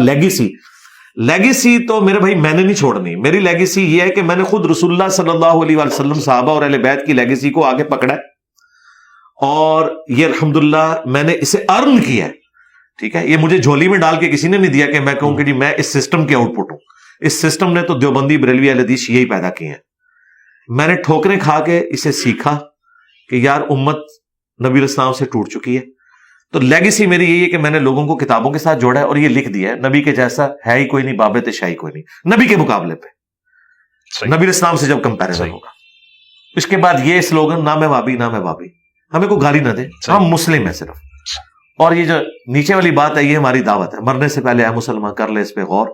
لیگیسی تو میرے بھائی میں نے نہیں چھوڑنی. میری لیگیسی یہ ہے کہ میں نے خود رسول اللہ صلی اللہ علیہ وسلم, صحابہ اور اہل بیت کی لیگیسی کو آگے پکڑا ہے, اور یہ الحمدللہ میں نے اسے ارن کیا ہے. ٹھیک ہے, یہ مجھے جھولی میں ڈال کے کسی نے نہیں دیا کہ میں کہوں کہ جی میں اس سسٹم کے آؤٹ پٹ ہوں. اس سسٹم نے تو دیوبندی, بریلوی, اہل حدیث یہی پیدا کیے ہیں. میں نے ٹھوکریں کھا کے اسے سیکھا کہ یار امت نبی علیہ السلام سے ٹوٹ چکی ہے. تو لیگیسی میری یہی ہے کہ میں نے لوگوں کو کتابوں کے ساتھ جوڑا ہے, اور یہ لکھ دیا ہے نبی کے جیسا ہے ہی کوئی نہیں, بابت شاہی کوئی نہیں نبی کے مقابلے پہ, نبی علیہ السلام سے جب کمپیریزن ہوگا. اس کے بعد یہ سلوگن, نہ میں وابی نہ میں وابی, ہمیں کوئی گالی نہ دے, ہم مسلم ہیں صرف. اور یہ جو نیچے والی بات ہے یہ ہماری دعوت ہے, مرنے سے پہلے اے مسلمان کر لے اس پہ غور.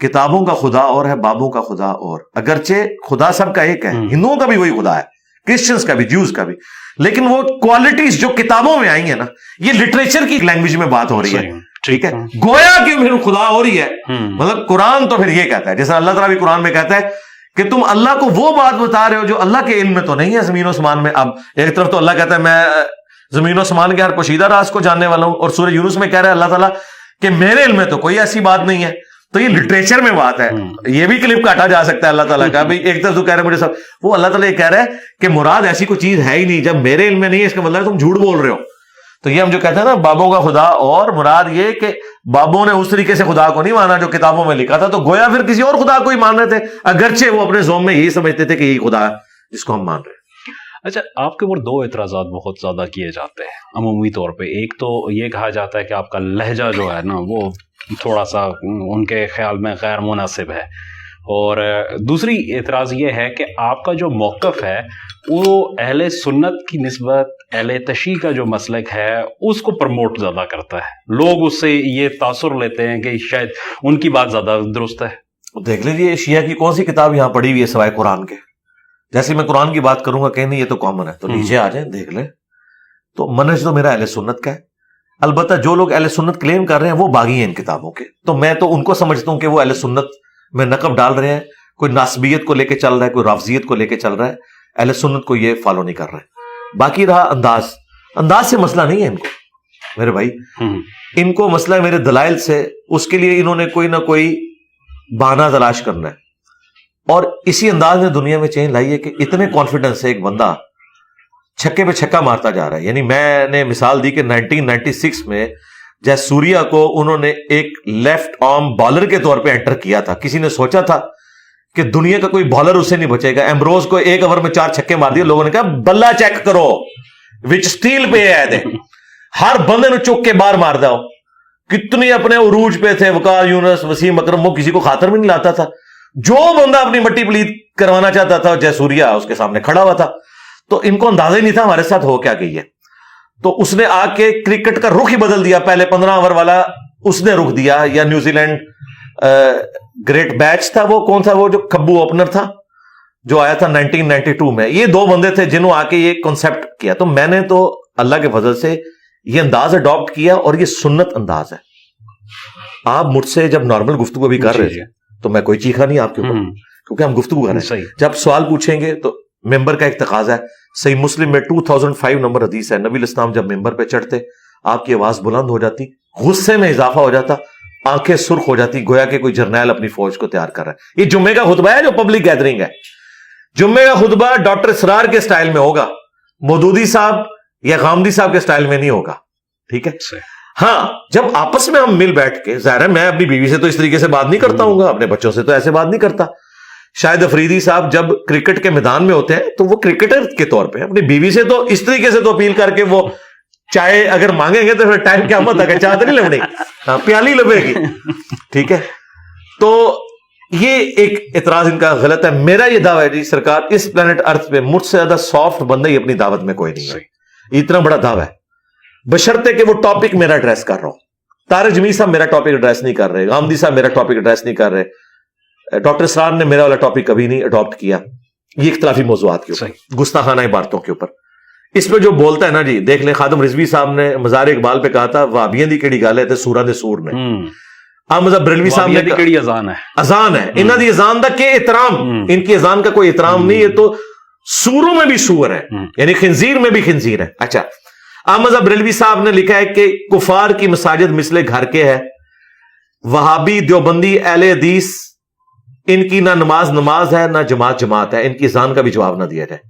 کتابوں کا خدا اور ہے, بابوں کا خدا اور. اگرچہ خدا سب کا ایک ہے, ہندوؤں کا بھی وہی خدا ہے, کرسچنس کا بھی, جوز کا بھی, لیکن وہ کوالٹیز جو کتابوں میں آئی ہیں نا, یہ لٹریچر کی لینگویج میں بات ہو رہی ہے. ٹھیک ہے, گویا کہ پھر خدا ہو رہی ہے, مطلب قرآن تو پھر یہ کہتا ہے, جیسا اللہ تعالیٰ بھی قرآن میں کہتا ہے کہ تم اللہ کو وہ بات بتا رہے ہو جو اللہ کے علم میں تو نہیں ہے زمین و آسمان میں. اب ایک طرف تو اللہ کہتا ہے میں زمین و آسمان کے ہر پوشیدہ راز کو جاننے والا ہوں, اور سورہ یونس میں کہہ رہا ہے اللہ تعالیٰ کہ میرے علم میں تو کوئی ایسی بات نہیں ہے. تو یہ لٹریچر میں بات ہے, یہ بھی کلپ کاٹا جا سکتا ہے اللہ تعالیٰ کا. بھائی ایک طرف تو کہہ رہے ہیں مجھے سب, وہ اللہ تعالیٰ یہ کہہ رہا ہے کہ مراد ایسی کوئی چیز ہے ہی نہیں, جب میرے علم میں نہیں ہے اس کا مطلب تم جھوٹ بول رہے ہو. تو یہ ہم جو کہتے ہیں نا بابوں کا خدا, اور مراد یہ کہ بابوں نے اس طریقے سے خدا کو نہیں مانا جو کتابوں میں لکھا تھا, تو گویا پھر کسی اور خدا کو ہی مان رہے تھے, اگرچہ وہ اپنے ذوم میں یہی سمجھتے تھے کہ یہی خدا ہے جس کو ہم مان رہے ہیں. اچھا, آپ کے اوپر دو اعتراضات بہت زیادہ کیے جاتے ہیں عمومی طور پہ. ایک تو یہ کہا جاتا ہے کہ آپ کا لہجہ جو ہے نا وہ تھوڑا سا ان کے خیال میں غیر مناسب ہے, اور دوسری اعتراض یہ ہے کہ آپ کا جو موقف ہے وہ اہل سنت کی نسبت اہل تشیع کا جو مسلک ہے اس کو پروموٹ زیادہ کرتا ہے. لوگ اس سے یہ تاثر لیتے ہیں کہ شاید ان کی بات زیادہ درست ہے. دیکھ لیجیے شیعہ کی کون سی کتاب یہاں پڑھی ہوئی ہے سوائے قرآن کے. جیسے میں قرآن کی بات کروں گا کہ نہیں یہ تو کامن ہے, تو نیچے آ جائیں دیکھ لیں. تو منہج تو میرا اہل سنت کا ہے. البتہ جو لوگ اہل سنت کلیم کر رہے ہیں وہ باغی ہیں ان کتابوں کے, تو میں تو ان کو سمجھتا ہوں کہ وہ اہل سنت میں نقب ڈال رہے ہیں. کوئی ناسبیت کو لے کے چل رہا ہے, کوئی رافضیت کو لے کے چل رہا ہے, اہل سنت کو یہ فالو نہیں کر رہے. باقی رہا انداز سے مسئلہ نہیں ہے ان کو میرے بھائی, ان کو مسئلہ ہے میرے دلائل سے. اس کے لیے انہوں نے کوئی نہ کوئی بہانہ تلاش کرنا ہے, اور اسی انداز میں دنیا میں چینج لائی ہے کہ اتنے کانفیڈنس سے ایک بندہ چھکے پہ چھکا مارتا جا رہا ہے. یعنی میں نے مثال دی کہ 1996 میں جیسے سوریا کو انہوں نے ایک لیفٹ آرم بالر کے طور پہ انٹر کیا تھا, کسی نے سوچا تھا کہ دنیا کا کوئی بالر اس سے نہیں بچے گا. ایمبروز کو 1 اوور میں 4 چھکے مار دیے. لوگوں نے کہا بلہ چیک کرو وچ اسٹیل پہ آئے تھے, ہر بندے نے چوک کے باہر مار دو. کتنے اپنے عروج پہ تھے, وقار یونس, وسیم اکرم, وہ کسی کو خاطر میں نہیں لاتا تھا. جو بندہ اپنی مٹی پلید کروانا چاہتا تھا جے سوریا اس کے سامنے کھڑا ہوا تھا. تو ان کو اندازہ ہی نہیں تھا ہمارے ساتھ ہو کیا گئی ہے. تو اس نے آ کے کرکٹ کا رخ ہی بدل دیا. پہلے 15 اوور والا اس نے رخ دیا, یا نیوزی لینڈ گریٹ بیچ تھا, وہ کون تھا, وہ جو کبو اوپنر تھا جو آیا تھا 1992 میں. یہ 2 بندے تھے جنہوں آ کے یہ کنسپٹ کیا. تو میں نے تو اللہ کے فضل سے یہ انداز اڈاپٹ کیا, اور یہ سنت انداز ہے. آپ مجھ سے جب نارمل گفتگو بھی کر رہے تھے تو میں کوئی چیخا نہیں آپ کے اوپر, کیونکہ ہم گفتگو کر رہے ہیں. جب سوال پوچھیں گے تو ممبر کا ایک تقاضا ہے. صحیح مسلم میں 2005 نمبر حدیث ہے, نبی الاسلام جب ممبر پہ چڑھتے آپ کی آواز بلند ہو جاتی, غصے میں اضافہ ہو جاتا, آنکھیں سرخ ہو جاتی, گویا کہ کوئی جرنیل اپنی فوج کو تیار کر رہا ہے. یہ جمعے کا خطبہ ہے جو پبلک گیدرنگ ہے. جمعے کا خطبہ ڈاکٹر اسرار کے سٹائل میں ہوگا, مودودی صاحب یا غامدی صاحب کے سٹائل میں نہیں ہوگا. ٹھیک ہے, ہاں جب آپس میں ہم مل بیٹھ کے, ظاہر ہے میں اپنی بیوی سے تو اس طریقے سے بات نہیں کرتا ہوں گا, اپنے بچوں سے تو ایسے بات نہیں کرتا. شاہد افریدی صاحب جب کرکٹ کے میدان میں ہوتے ہیں تو وہ کرکٹر کے طور پہ اپنی بیوی سے تو اس طریقے سے تو اپیل کر کے وہ چائے اگر مانگیں گے تو پھر ٹائم کیا مت ہے, چاہ تو نہیں لگنی, پیالی لبے گی. ٹھیک ہے, تو یہ ایک اعتراض ان کا غلط ہے. میرا یہ دعویٰ ہے جی سرکار اس پلانٹ ارتھ پہ مجھ سے زیادہ سافٹ بندہ ہی اپنی دعوت میں کوئی نہیں ہے. اتنا بڑا دعویٰ ہے بشرطے کہ وہ ٹاپک میرا ایڈریس کر رہا ہوں. طارق جمیل صاحب میرا ٹاپک ایڈریس نہیں کر رہے, غامدی صاحب میرا ٹاپک ایڈریس نہیں کر رہے, ڈاکٹر اسرار نے میرا والا ٹاپک کبھی نہیں اڈاپٹ کیا. یہ اختلافی موضوعات کے اوپر, گستاخانہ عبارتوں کے اوپر اس پہ جو بولتا ہے نا جی, دیکھ لیں خادم رضوی صاحب نے مزار اقبال پہ کہا تھا وہابیاں دی کیڑی گل ہے تے سوراں دے سور نے. مذہب بریلوی صاحب نے کیڑی اذان ہے, اذان ہے انہاں دی اذان دا کہ احترام, ان کی اذان کا کوئی احترام نہیں ہے, تو سوروں میں بھی سور ہے, یعنی خنزیر میں بھی خنزیر ہے. اچھا, مذہب بریلوی صاحب نے لکھا ہے کہ کفار کی مساجد مثل گھر کے ہے, وہابی دیوبندی اہل حدیث ان کی نہ نماز ہے نہ جماعت ہے, ان کی اذان کا بھی جواب نہ دیا جائے.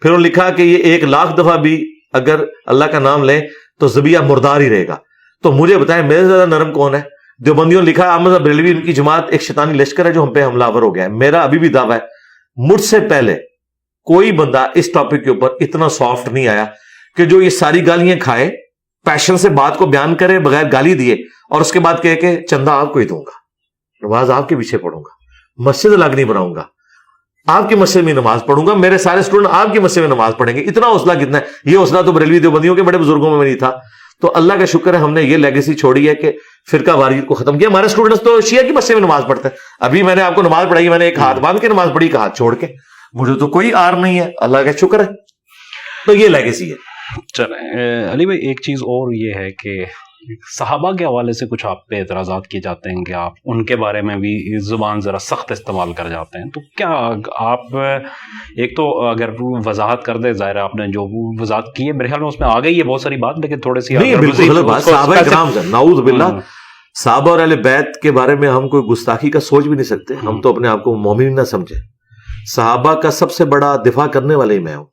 پھر انہوں نے لکھا کہ یہ 1,00,000 دفعہ بھی اگر اللہ کا نام لیں تو ذبیحہ مردار ہی رہے گا. تو مجھے بتائیں میرے سے زیادہ نرم کون ہے؟ دیوبندیوں نے لکھا احمد بریلوی ان کی جماعت ایک شیطانی لشکر ہے جو ہم پہ حملہ آور ہو گیا ہے. میرا ابھی بھی دعویٰ ہے مجھ سے پہلے کوئی بندہ اس ٹاپک کے اوپر اتنا سافٹ نہیں آیا کہ جو یہ ساری گالیاں کھائے, پیشن سے بات کو بیان کرے بغیر گالی دیے, اور اس کے بعد کہے کہ چندہ آپ کو ہی دوں گا, نماز آپ کے پیچھے پڑھوں گا, مسجد الگ نہیں بناؤں گا, آپ کی مسجد میں نماز پڑھوں گا, میرے سارے اسٹوڈنٹ آپ کی مسجد میں نماز پڑھیں گے. اتنا حوصلہ کتنا ہے؟ یہ حوصلہ تو بریلوی دیوبندیوں کے بڑے بزرگوں میں نہیں تھا. تو اللہ کا شکر ہے ہم نے یہ لیگیسی چھوڑی ہے کہ فرقہ واریت کو ختم کیا. ہمارے اسٹوڈنٹس تو شیعہ کی مسجد میں نماز پڑھتے ہیں. ابھی میں نے آپ کو نماز پڑھائی, میں نے ایک ہاتھ باندھ کے نماز پڑھی, ایک ہاتھ چھوڑ کے, مجھے تو کوئی آر نہیں ہے, اللہ کا شکر ہے. تو یہ لیگیسی ہے. چلیں علی بھائی, ایک چیز اور یہ ہے کہ صحابہ کے حوالے سے کچھ آپ پہ اعتراضات کیے جاتے ہیں کہ آپ ان کے بارے میں بھی زبان ذرا سخت استعمال کر جاتے ہیں. تو کیا آپ ایک تو اگر وضاحت کر دیں, ظاہر ہے آپ نے جو وضاحت کی ہے میرے خیال میں اس میں آ گئی ہے بہت ساری بات, لیکن تھوڑے سی صحابہ کرام نعوذ باللہ, صحابہ اور اہل بیت کے بارے میں ہم کوئی گستاخی کا سوچ بھی نہیں سکتے. ہم تو اپنے آپ کو مومن نہ سمجھے. صحابہ کا سب سے بڑا دفاع کرنے والے ہی میں ہوں.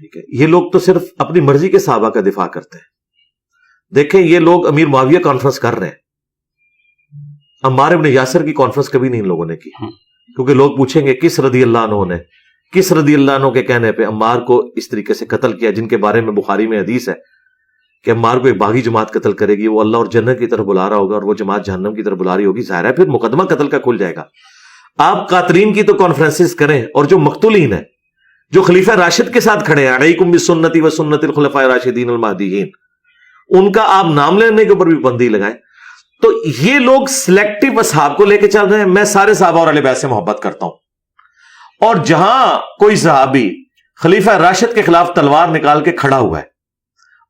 ٹھیک ہے, یہ لوگ تو صرف اپنی مرضی کے صحابہ کا دفاع کرتے ہیں. دیکھیں یہ لوگ امیر معاویہ کانفرنس کر رہے ہیں, عمار ابن یاسر کی کانفرنس کبھی نہیں ان لوگوں نے کی, کیونکہ لوگ پوچھیں گے کس رضی اللہ عنہ نے, کس رضی اللہ عنہ کے کہنے پہ عمار کو اس طریقے سے قتل کیا, جن کے بارے میں بخاری میں حدیث ہے کہ عمار کو ایک باغی جماعت قتل کرے گی, وہ اللہ اور جنت کی طرف بلا رہا ہوگا اور وہ جماعت جہنم کی طرف بلا رہی ہوگی. ظاہر ہے پھر مقدمہ قتل کا کھل جائے گا. آپ قاتلین کی تو کانفرنسز کریں, اور جو مقتولین ہیں جو خلیفہ راشد کے ساتھ کھڑے ہیں, علیکم بسنتی و سنت الخلفاء الراشدین المہدیین, ان کا آپ نام لینے کے اوپر بھی پابندی لگائیں. تو یہ لوگ سلیکٹو اصحاب کو لے کے چل رہے ہیں. میں سارے صحابہ اور اہل بیت سے محبت کرتا ہوں, اور جہاں کوئی صحابی خلیفہ راشد کے خلاف تلوار نکال کے کھڑا ہوا ہے,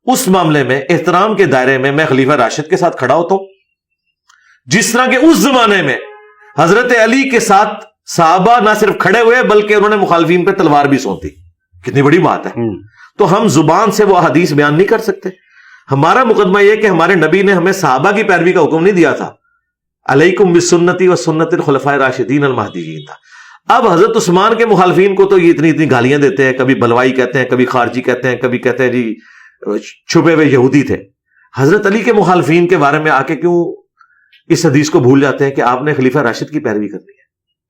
اس معاملے میں احترام کے دائرے میں میں خلیفہ راشد کے ساتھ کھڑا ہوتا ہوں, جس طرح کہ اس زمانے میں حضرت علی کے ساتھ صحابہ نہ صرف کھڑے ہوئے بلکہ انہوں نے مخالفین پہ تلوار بھی سونتی. کتنی بڑی بات ہے. تو ہم زبان سے وہ حدیث بیان نہیں کر سکتے. ہمارا مقدمہ یہ کہ ہمارے نبی نے ہمیں صحابہ کی پیروی کا حکم نہیں دیا تھا, علیکم بسنتی و سنت الخلفاء الراشدین المہدیین تھا. اب حضرت عثمان کے مخالفین کو تو یہ اتنی گالیاں دیتے ہیں, کبھی بلوائی کہتے ہیں, کبھی خارجی کہتے ہیں, کبھی کہتے ہیں جی چھپے ہوئے یہودی تھے. حضرت علی کے مخالفین کے بارے میں آ کے کیوں اس حدیث کو بھول جاتے ہیں کہ آپ نے خلیفہ راشد کی پیروی کرنی ہے.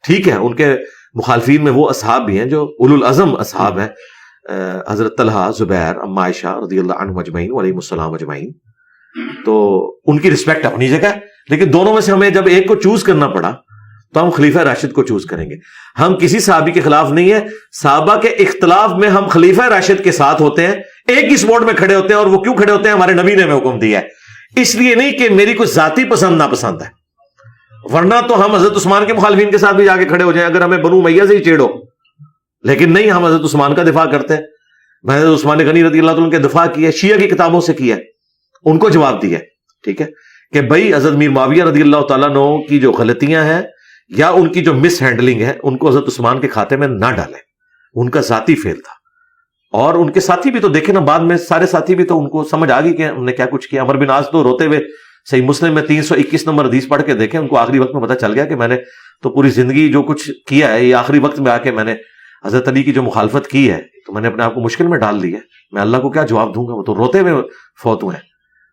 ٹھیک ہے, ان کے مخالفین میں وہ اصحاب بھی ہیں جو اولو العزم اصحاب ہیں, حضرت طلحہ, زبیر, ام عائشہ رضی اللہ عنہم اجمعین وعلیہم السلام اجمعین. تو ان کی رسپیکٹ اپنی جگہ ہے, لیکن دونوں میں سے ہمیں جب ایک کو چوز کرنا پڑا تو ہم خلیفہ راشد کو چوز کریں گے. ہم کسی صحابی کے خلاف نہیں ہیں. صحابہ کے اختلاف میں ہم خلیفہ راشد کے ساتھ ہوتے ہیں, ایک ہی سپورٹ میں کھڑے ہوتے ہیں. اور وہ کیوں کھڑے ہوتے ہیں؟ ہمارے نبی نے ہمیں حکم دیا ہے, اس لیے نہیں کہ میری کوئی ذاتی پسند ناپسند ہے, ورنہ تو ہم حضرت عثمان کے مخالفین کے ساتھ بھی جا کے کھڑے ہو جائیں اگر ہمیں بنو امیہ سے ہی چیڑو. لیکن نہیں, ہم حضرت عثمان کا دفاع کرتے ہیں. میں حضرت عثمان غنی رضی اللہ عنہ کے دفاع کیا, شیعہ کی کتابوں سے کیا, ان کو جواب دیا. ٹھیک ہے, کہ بھائی حضرت میر معاویہ رضی اللہ تعالیٰ عنہ کی جو غلطیاں ہیں یا ان کی جو مس ہینڈلنگ ہے, ان کو حضرت عثمان کے کھاتے میں نہ ڈالیں. ان کا ذاتی فیل تھا, اور ان کے ساتھی بھی تو دیکھیں نا, بعد میں سارے ساتھی بھی تو ان کو سمجھ آ گئی کہ ہم نے کیا کچھ کیا. عمر بن عاص تو روتے ہوئے صحیح مسلم میں 321 نمبر حدیث پڑھ کے دیکھیں, ان کو آخری وقت میں پتہ چل گیا کہ میں نے تو پوری زندگی جو کچھ کیا ہے, یہ آخری وقت میں آ کے میں نے حضرت علی کی جو مخالفت کی ہے تو میں نے اپنے آپ کو مشکل میں ڈال لی ہے. میں اللہ کو کیا جواب دوں گا؟ وہ تو روتے ہوئے فوت ہوئے ہیں.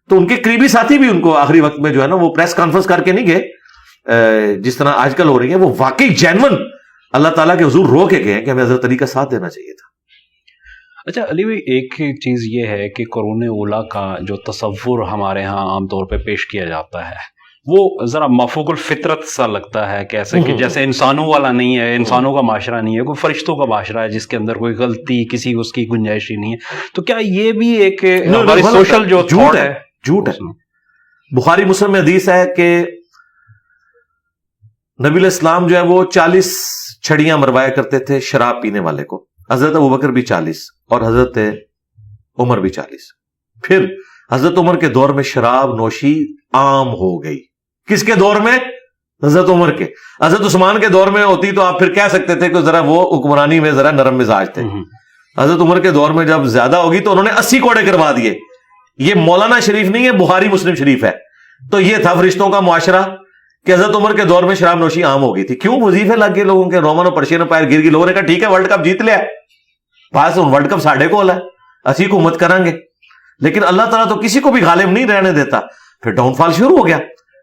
تو ان کے قریبی ساتھی بھی ان کو آخری وقت میں جو ہے نا وہ پریس کانفرنس کر کے نہیں گئے جس طرح آج کل ہو رہی ہے, وہ واقعی جینون اللہ تعالیٰ کے حضور رو کے گئے کہ ہمیں حضرت علی کا ساتھ دینا چاہیے تھا. اچھا علی بھائی, ایک چیز یہ ہے کہ قرون اولیٰ کا جو تصور ہمارے ہاں عام طور پہ پیش کیا جاتا ہے وہ ذرا مفوق الفطرت سا لگتا ہے کیسے کہ جیسے انسانوں والا نہیں ہے, انسانوں کا معاشرہ نہیں ہے, کوئی فرشتوں کا معاشرہ ہے جس کے اندر کوئی غلطی کسی اس کی گنجائش ہی نہیں ہے. تو کیا یہ بھی ایک ہماری سوشل جو جھوٹ ہے, جھوٹ ہے. بخاری مسلم میں حدیث ہے کہ نبی علیہ السلام جو ہے وہ 40 چھڑیاں مروایا کرتے تھے شراب پینے والے کو. حضرت ابوبکر بھی 40 اور حضرت عمر بھی 40. پھر حضرت عمر کے دور میں شراب نوشی عام ہو گئی. کس کے دور میں؟ حضرت عمر کے. حضرت عثمان کے دور میں ہوتی تو آپ پھر کہہ سکتے تھے کہ ذرا وہ حکمرانی میں ذرا نرم مزاج تھے. حضرت عمر کے دور میں جب زیادہ ہوگی تو انہوں نے 80 کوڑے کروا دیے. یہ مولانا شریف نہیں ہے, بخاری مسلم شریف ہے. تو یہ تھا فرشتوں کا معاشرہ کہ حضرت عمر کے دور میں شراب نوشی عام ہو گئی تھی. کیوں؟ وظیفے لگ گئے لوگوں کے, رومن اور پرشین پیر گر گئی. لوگوں نے کہا ٹھیک ہے ورلڈ کپ جیت لیا, پاس ورلڈ کپ ساڑھے کو ہے, اسی کو حکومت کریں گے. لیکن اللہ تعالیٰ تو کسی کو بھی غالب نہیں رہنے دیتا. پھر ڈاؤن فال شروع ہو گیا.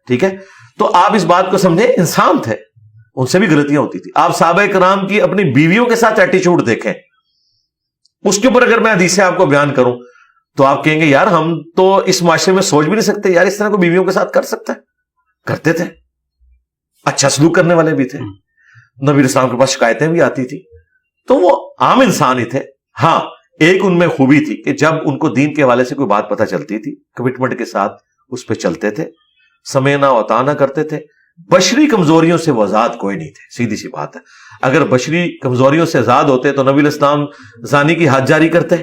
ٹھیک ہے, تو آپ اس بات کو سمجھیں, انسان تھے, ان سے بھی غلطیاں ہوتی تھی. آپ صحابہ کرام کی اپنی بیویوں کے ساتھ ایٹیچیوڈ دیکھیں, اس کے اوپر اگر میں حدیثیں آپ کو بیان کروں تو آپ کہیں گے یار ہم تو اس معاشرے میں سوچ بھی نہیں سکتے یار اس طرح کو بیویوں کے ساتھ کر سکتا ہے. کرتے تھے, اچھا سلوک کرنے والے بھی تھے. نبی اسلام کے پاس شکایتیں بھی آتی تھی, تو وہ عام انسان ہی تھے. ہاں ایک ان میں خوبی تھی کہ جب ان کو دین کے حوالے سے کوئی بات پتہ چلتی تھی کمٹمنٹ کے ساتھ اس پہ چلتے تھے, سمینا وطانا کرتے تھے. بشری کمزوریوں سے وہ آزاد کوئی نہیں تھے, سیدھی سی بات ہے. اگر بشری کمزوریوں سے آزاد ہوتے تو نبی الاسلام زانی کی حد جاری کرتے.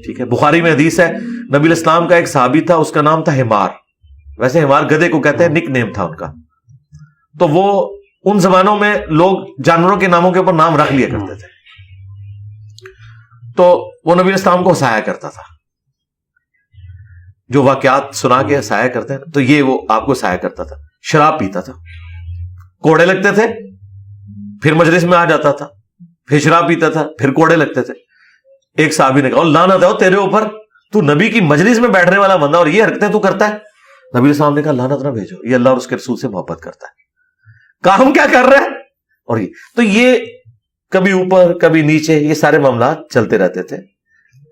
ٹھیک ہے, بخاری میں حدیث ہے نبی الاسلام کا ایک صحابی تھا, اس کا نام تھا حمار. ویسے حمار گدھے کو کہتے ہیں, نک نیم تھا ان کا. تو وہ ان زمانوں میں لوگ جانوروں کے ناموں کے اوپر نام رکھ لیا کرتے تھے. تو وہ نبی الاسلام کو ہنسایا کرتا تھا, جو واقعات سنا کے ہنسایا کرتے ہیں, تو یہ وہ آپ کو ہنسایا کرتا تھا. شراب پیتا تھا, کوڑے لگتے تھے, پھر مجلس میں آ جاتا تھا, پھر شراب پیتا تھا, پھر کوڑے لگتے تھے. ایک صحابی نے کہا لعنت ہے تیرے اوپر, تو نبی کی مجلس میں بیٹھنے والا بندہ اور یہ حرکتیں تو کرتا ہے. نبی الاسلام نے کہا لعنت نہ بھیجو, یہ اللہ اور اس کے رسول سے محبت کرتا ہے. کام کیا کر رہا ہے؟ اور یہ کبھی اوپر کبھی نیچے, یہ سارے معاملات چلتے رہتے تھے.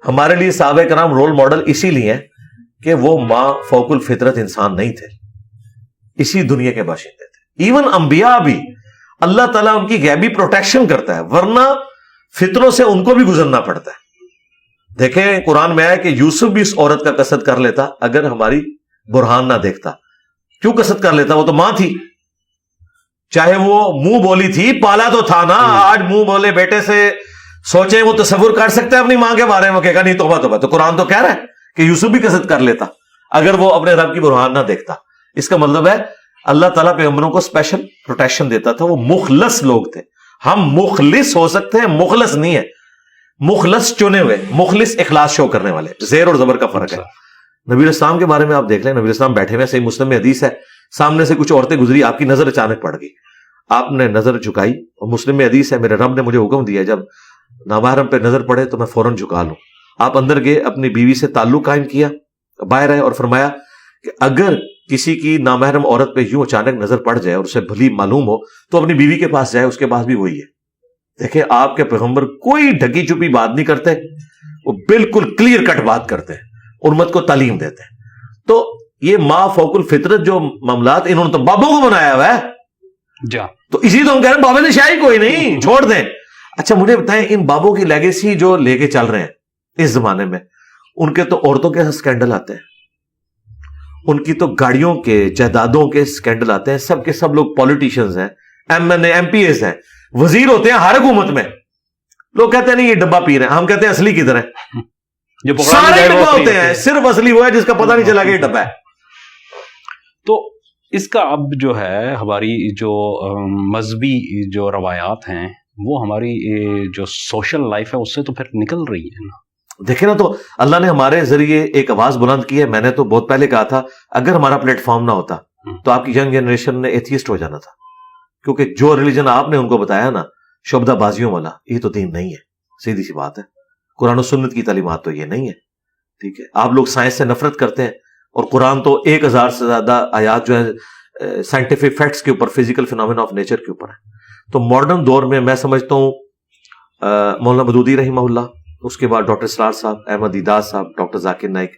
ہمارے لیے صحابہ کرام رول ماڈل اسی لیے ہیں کہ وہ ماں فوق الفطرت انسان نہیں تھے, اسی دنیا کے باشندے تھے. ایون انبیاء بھی اللہ تعالیٰ ان کی غیبی پروٹیکشن کرتا ہے, ورنہ فطروں سے ان کو بھی گزرنا پڑتا ہے. دیکھیں قرآن میں آیا کہ یوسف بھی اس عورت کا قصد کر لیتا اگر ہماری برہان نہ دیکھتا. کیوں قصد کر لیتا؟ وہ تو ماں تھی. چاہے وہ منہ بولی تھی, پالا تو تھا نا. آج منہ بولے بیٹے سے سوچیں, وہ تصور کر سکتا ہے اپنی ماں کے بارے میں, کہے گا نہیں توبہ توبہ. تو قرآن تو کہہ رہا ہے کہ یوسف بھی قصد کر لیتا اگر وہ اپنے رب کی برہان نہ دیکھتا. اس کا مطلب ہے اللہ تعالیٰ پیغمبروں کو اسپیشل پروٹیکشن دیتا تھا. وہ مخلص لوگ تھے. ہم مخلص ہو سکتے ہیں, مخلص نہیں ہے. مخلص چنے ہوئے, مخلص اخلاص شو کرنے والے, زیر اور زبر کا فرق ہے. نبی الاسلام کے بارے میں آپ دیکھ لیں, نبی الاسلام بیٹھے ہوئے, صحیح مسلم میں حدیث ہے, سامنے سے کچھ عورتیں گزری, آپ کی نظر اچانک پڑ گئی, آپ نے نظر جھکائی, اور مسلم میں حدیث ہے میرے رب نے مجھے حکم دیا جب نامحرم پہ نظر پڑے تو میں فوراً جھکا لوں. آپ اندر گئے, اپنی بیوی سے تعلق قائم کیا, باہر آئے اور فرمایا کہ اگر کسی کی نامحرم عورت پہ یوں اچانک نظر پڑ جائے اور اسے بھلی معلوم ہو تو اپنی بیوی کے پاس جائے, اس کے پاس بھی وہی ہے. دیکھیں آپ کے پیغمبر کوئی ڈھکی چھپی بات نہیں کرتے, وہ بالکل کلیئر کٹ بات کرتے ہیں, امت کو تعلیم دیتے ہیں. تو یہ ماں فوق الفطرت جو معاملات, انہوں نے تو بابوں کو بنایا ہوا ہے. جا تو اسی تو ہم کہہ رہے ہیں بابے نے شاہی کوئی نہیں, چھوڑ دیں. اچھا مجھے بتائیں, ان بابوں کی لیگیسی جو لے کے چل رہے ہیں اس زمانے میں, ان کے تو عورتوں کے سکینڈل آتے ہیں, ان کی تو گاڑیوں کے جائیدادوں کے سکینڈل آتے ہیں. سب کے سب لوگ پولیٹیشنز ہیں, M N A M P As ہیں, وزیر ہوتے ہیں ہر حکومت میں. لوگ کہتے ہیں نہیں یہ ڈبہ پی رہے ہیں, ہم کہتے ہیں اصلی کدھر ہے؟ سارے ڈبہ ہوتے ہیں, صرف اصلی وہ ہے جس کا پتہ نہیں چلا کہ یہ ڈبہ ہے. تو اس کا اب جو ہے ہماری جو مذہبی جو روایات ہیں وہ ہماری جو سوشل لائف ہے اس سے تو پھر نکل رہی ہے نا. دیکھیں نا, تو اللہ نے ہمارے ذریعے ایک آواز بلند کی ہے. میں نے تو بہت پہلے کہا تھا اگر ہمارا پلیٹ فارم نہ ہوتا تو آپ کی ینگ جنریشن نے ایتھیسٹ ہو جانا تھا, کیونکہ جو ریلیجن آپ نے ان کو بتایا نا شعبدہ بازیوں والا, یہ تو دین نہیں ہے. سیدھی سی بات ہے, قرآن و سنت کی تعلیمات تو یہ نہیں ہے. ٹھیک ہے, آپ لوگ سائنس سے نفرت کرتے ہیں, اور قرآن تو 1000 سے زیادہ آیات جو ہے سائنٹیفک فیکٹس کے اوپر, فزیکل فینومینا آف نیچر کے اوپر ہے. تو ماڈرن دور میں میں سمجھتا ہوں مولانا مودودی رحمہ اللہ, اس کے بعد ڈاکٹر اسرار صاحب, احمد دیدار صاحب, ڈاکٹر ذاکر نائک,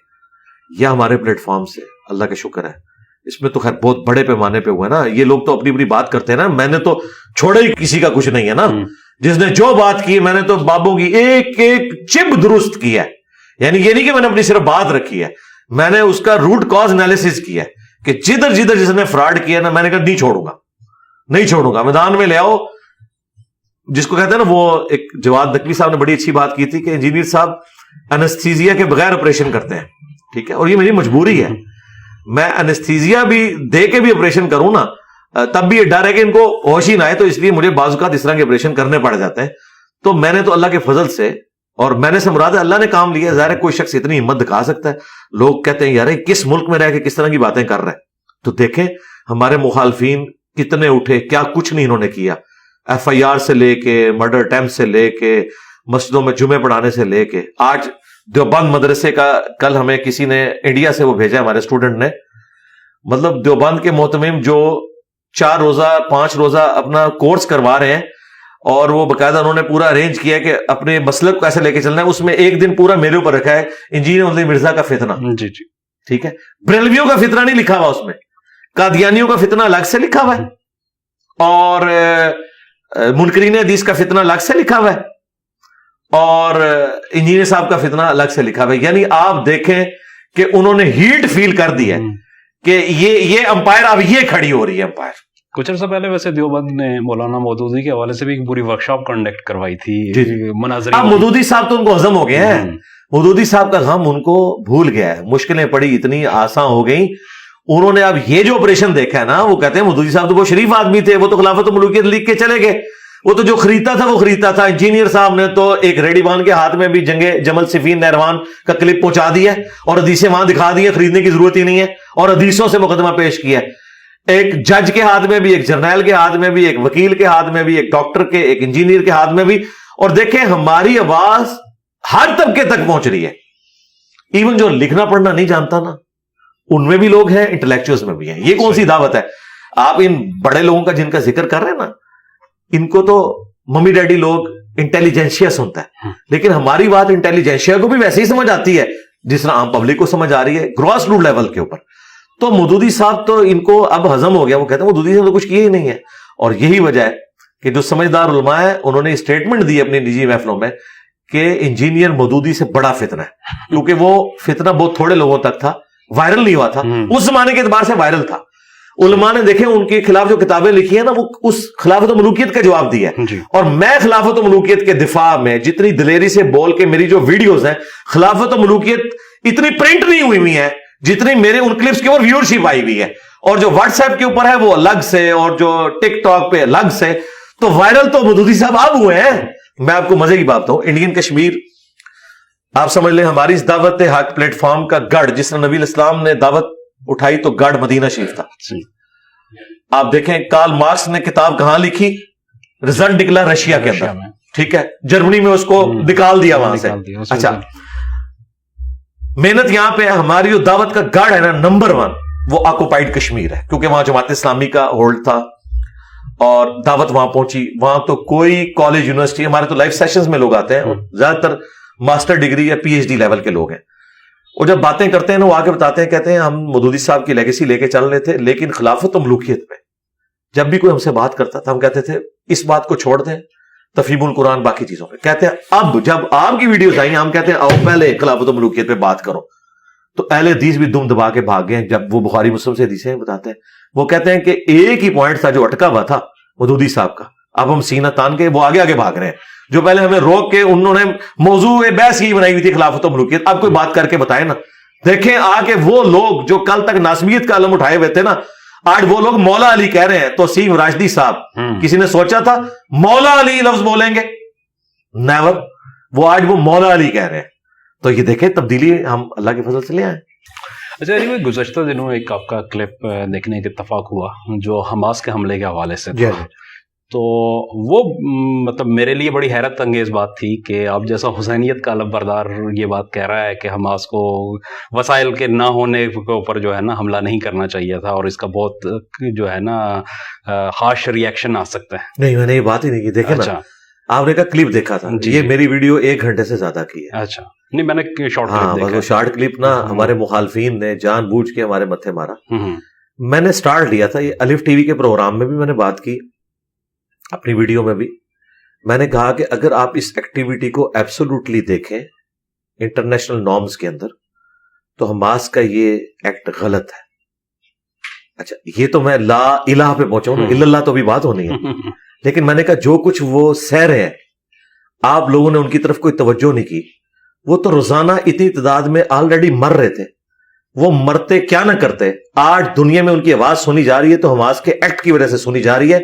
یہ ہمارے پلیٹ فارم سے اللہ کا شکر ہے اس میں تو خیر بہت بڑے پیمانے پہ ہوا ہے نا. یہ لوگ تو اپنی اپنی بات کرتے ہیں نا, میں نے تو چھوڑا ہی کسی کا کچھ نہیں ہے نا. جس نے جو بات کی میں نے تو بابوں کی ایک ایک چب درست کی ہے. یعنی یہ نہیں کہ میں نے اپنی صرف بات رکھی ہے, میں نے اس کا روٹ کاز انالیسس کیا ہے کہ جدھر جدھر جس نے فراڈ کیا نا, میں نے کہا نہیں چھوڑوں گا. میدان میں لے آؤ. جس کو کہتے ہیں نا, وہ ایک جواد نقوی صاحب نے بڑی اچھی بات کی تھی کہ انجینئر صاحب انستھیزیا کے بغیر آپریشن کرتے ہیں, ٹھیک ہے, اور یہ میری مجبوری ہے. میں انستھیزیا بھی دے کے بھی آپریشن کروں نا, تب بھی یہ ڈر ہے کہ ان کو ہوش ہی نہ آئے, تو اس لیے مجھے بعض اوقات اس طرح کے آپریشن کرنے پڑ جاتے ہیں. تو میں نے تو اللہ کے فضل سے, اور میں نے سے مراد اللہ نے کام لیا. ظاہر ہے کوئی شخص اتنی ہمت دکھا سکتا ہے. لوگ کہتے ہیں یار کس ملک میں رہ کے کس طرح کی باتیں کر رہے ہیں. تو دیکھیں ہمارے مخالفین کتنے اٹھے, کیا کچھ نہیں انہوں نے کیا. ایف آئی آر سے لے کے, مرڈر اٹیمپٹ سے لے کے, مسجدوں میں جمعے پڑھانے سے لے کے. آج دیوبند مدرسے کا, کل ہمیں کسی نے انڈیا سے وہ بھیجا ہمارے اسٹوڈنٹ نے, مطلب دیوبند کے محتمم جو 4 روزہ 5 روزہ اپنا کورس کروا رہے ہیں, اور وہ باقاعدہ انہوں نے پورا ارینج کیا کہ اپنے مسلک کو کیسے لے کے چلنا ہے. اس میں ایک دن پورا میرے اوپر رکھا ہے انجینئر مرزا کا فتنہ. جی جی ٹھیک ہے, بریلویوں کا فتنہ نہیں لکھا ہوا اس میں, قادیانیوں کا فتنہ الگ سے لکھا ہوا ہے, اور منکرین حدیث کا فتنہ الگ سے لکھا ہوا ہے, اور انجینئر صاحب کا فتنہ الگ سے لکھا ہوا ہے. یعنی آپ دیکھیں کہ انہوں نے ہیٹ فیل کر دی ہے کہ یہ امپائر اب یہ کھڑی ہو رہی ہے. امپائر کچھ عرصہ پہلے ویسے دیوبند نے مولانا مودودی کے حوالے سے بھی ایک پوری ورکشاپ کنڈکٹ کروائی تھی. مناظرین. اب مودودی صاحب تو ان کو ہضم ہو گئے ہیں, مودودی صاحب کا غم ان کو بھول گیا ہے, مشکلیں پڑی اتنی آسان ہو گئیں. انہوں نے اب یہ جو آپریشن دیکھا ہے نا, وہ کہتے ہیں مودودی صاحب تو وہ شریف آدمی تھے, وہ تو خلافت و ملوکیت لکھ کے چلے گئے, وہ تو جو خریدتا تھا وہ خریدتا تھا. انجینئر صاحب نے تو ایک ریڈی بان کے ہاتھ میں بھی جنگ جمل صفین نہروان کا کلپ پہنچا دیا ہے, اور حدیثیں وہاں دکھا دی ہیں, خریدنے کی ضرورت ہی نہیں ہے, اور حدیثوں سے مقدمہ پیش کیا ہے. ایک جج کے ہاتھ میں بھی, ایک جرنیل کے ہاتھ میں بھی, ایک وکیل کے ہاتھ میں بھی, ایک ڈاکٹر کے, ایک انجینئر کے ہاتھ میں بھی. اور دیکھیں ہماری آواز ہر طبقے تک پہنچ رہی ہے. ایون جو لکھنا پڑھنا نہیں جانتا نا, ان میں بھی لوگ ہیں, انٹلیکچوئلز میں بھی ہیں. یہ کون سی دعوت ہے؟ آپ ان بڑے لوگوں کا جن کا ذکر کر رہے ہیں نا, ان کو تو ممی ڈیڈی لوگ انٹیلیجنشیا سنتا ہے, لیکن ہماری بات انٹیلیجنشیا کو بھی ویسے ہی سمجھ آتی ہے جس طرح عام پبلک کو سمجھ آ رہی ہے, گراس روٹ لیول کے اوپر. تو مودودی صاحب تو ان کو اب ہضم ہو گیا. وہ کہتے ہیں مودودی صاحب تو کچھ کیا ہی نہیں ہے. اور یہی وجہ ہے کہ جو سمجھدار علماء ہیں انہوں نے اسٹیٹمنٹ دی اپنی نجی محفلوں میں کہ انجینئر مودودی سے بڑا فتنہ ہے, کیونکہ وہ فتنہ بہت تھوڑے لوگوں تک تھا, وائرل نہیں ہوا تھا. اس زمانے کے اعتبار سے وائرل تھا. علماء نے دیکھیں ان کے خلاف جو کتابیں لکھی ہیں نا, وہ اس خلافت و ملوکیت کا جواب دیا ہے. اور میں خلافت و ملوکیت کے دفاع میں جتنی دلیری سے بول کے, میری جو ویڈیوز ہیں, خلافت و ملوکیت اتنی پرنٹ نہیں ہوئی ہیں جتنی میرے ان کلپس کے اوپر ویورشپ آئی ہوئی ہے. اور جو واٹس ایپ کے اوپر ہے وہ الگ سے, اور جو ٹک ٹاک پہ الگ سے. تو وائرل تو مودودی صاحب اب ہوئے ہیں. میں آپ کو مزے کی بات بتاؤں, انڈین کشمیر آپ سمجھ لیں ہماری اس دعوت حق پلیٹ فارم کا گڑھ, جس طرح نبی الاسلام نے دعوت اٹھائی تو گڑھ مدینہ شریف تھا. آپ دیکھیں کارل مارکس نے کتاب کہاں لکھی, رزلٹ نکلا رشیا کے اندر, ٹھیک ہے, جرمنی میں اس کو نکال دیا وہاں سے. اچھا, محنت یہاں پہ ہماری جو دعوت کا گڑھ ہے نا نمبر 1, وہ آکوپائڈ کشمیر ہے, کیونکہ وہاں جماعت اسلامی کا ہولڈ تھا اور دعوت وہاں پہنچی. وہاں تو کوئی کالج یونیورسٹی, ہمارے تو لائف سیشنز میں لوگ آتے ہیں, زیادہ تر ماسٹر ڈگری یا پی ایچ ڈی لیول کے لوگ ہیں. اور جب باتیں کرتے ہیں نا, وہ آگے بتاتے ہیں, کہتے ہیں ہم مودودی صاحب کی لیگیسی لے کے چل رہے تھے, لیکن خلافت و ملوکیت میں جب بھی کوئی ہم سے بات کرتا تھا ہم کہتے تھے اس بات کو چھوڑ دیں, تفہیم القرآن باقی چیزوں پہ. کہتے ہیں اب جب آپ کی ویڈیوز آئی ہیں, ہم کہتے ہیں آؤ پہلے خلافت و ملوکیت پہ بات کرو. تو اہل حدیث بھی دم دبا کے بھاگ گئے جب وہ بخاری مسلم سے حدیثیں بتاتے ہیں. وہ کہتے ہیں کہ ایک ہی پوائنٹ تھا جو اٹکا ہوا تھا مودودی صاحب کا, اب ہم سینہ تان کے وہ آگے آگے بھاگ رہے ہیں. جو پہلے ہمیں روک کے انہوں نے موضوع بحث ہی بنائی ہوئی تھی خلافت و ملوکیت, اب کوئی بات کر کے بتائے نا. دیکھیں آ کے وہ لوگ جو کل تک ناسمیت کا علم اٹھائے ہوئے تھے نا, آج وہ لوگ مولا علی کہہ رہے ہیں. تو سیم راشدی صاحب, کسی نے سوچا تھا مولا علی لفظ بولیں گے؟ نیور. وہ آج وہ مولا علی کہہ رہے ہیں. تو یہ دیکھیں تبدیلی ہم اللہ کے فضل سے لے آئے. اچھا علی بھائی, گزشتہ دنوں ایک آپ کا کلپ دیکھنے کے اتفاق ہوا جو حماس کے حملے کے حوالے سے تھا. تو وہ مطلب میرے لیے بڑی حیرت انگیز بات تھی کہ آپ جیسا حسینیت کا علم بردار یہ بات کہہ رہا ہے کہ حماس کو وسائل کے نہ ہونے کے اوپر جو ہے نا حملہ نہیں کرنا چاہیے تھا, اور اس کا بہت جو ہے نا ہارش ریئیکشن آ سکتا ہے. نہیں, میں نے یہ بات ہی نہیں کی. دیکھیں نا, آپ نے کا کلپ دیکھا تھا, یہ میری ویڈیو 1 گھنٹے سے زیادہ کی ہے. اچھا, نہیں میں نے شارٹ کلپ دیکھا. وہ شارٹ کلپ نا ہمارے مخالفین نے جان بوجھ کے ہمارے متھے مارا. میں نے سٹارٹ لیا تھا یہ الف ٹی وی کے پروگرام میں بھی میں نے بات کی, اپنی ویڈیو میں بھی میں نے کہا کہ اگر آپ اس ایکٹیویٹی کو ایبسولوٹلی دیکھیں انٹرنیشنل نارمز کے اندر تو حماس کا یہ ایکٹ غلط ہے. اچھا یہ تو میں لا الہ پہ پہنچا ہوں, الا اللہ تو بھی بات ہونی ہے, لیکن میں نے کہا جو کچھ وہ سہ رہے ہیں آپ لوگوں نے ان کی طرف کوئی توجہ نہیں کی. وہ تو روزانہ اتنی تعداد میں آلریڈی مر رہے تھے, وہ مرتے کیا نہ کرتے. آج دنیا میں ان کی آواز سنی جا رہی ہے تو حماس کے ایکٹ کی وجہ سے سنی جا رہی ہے.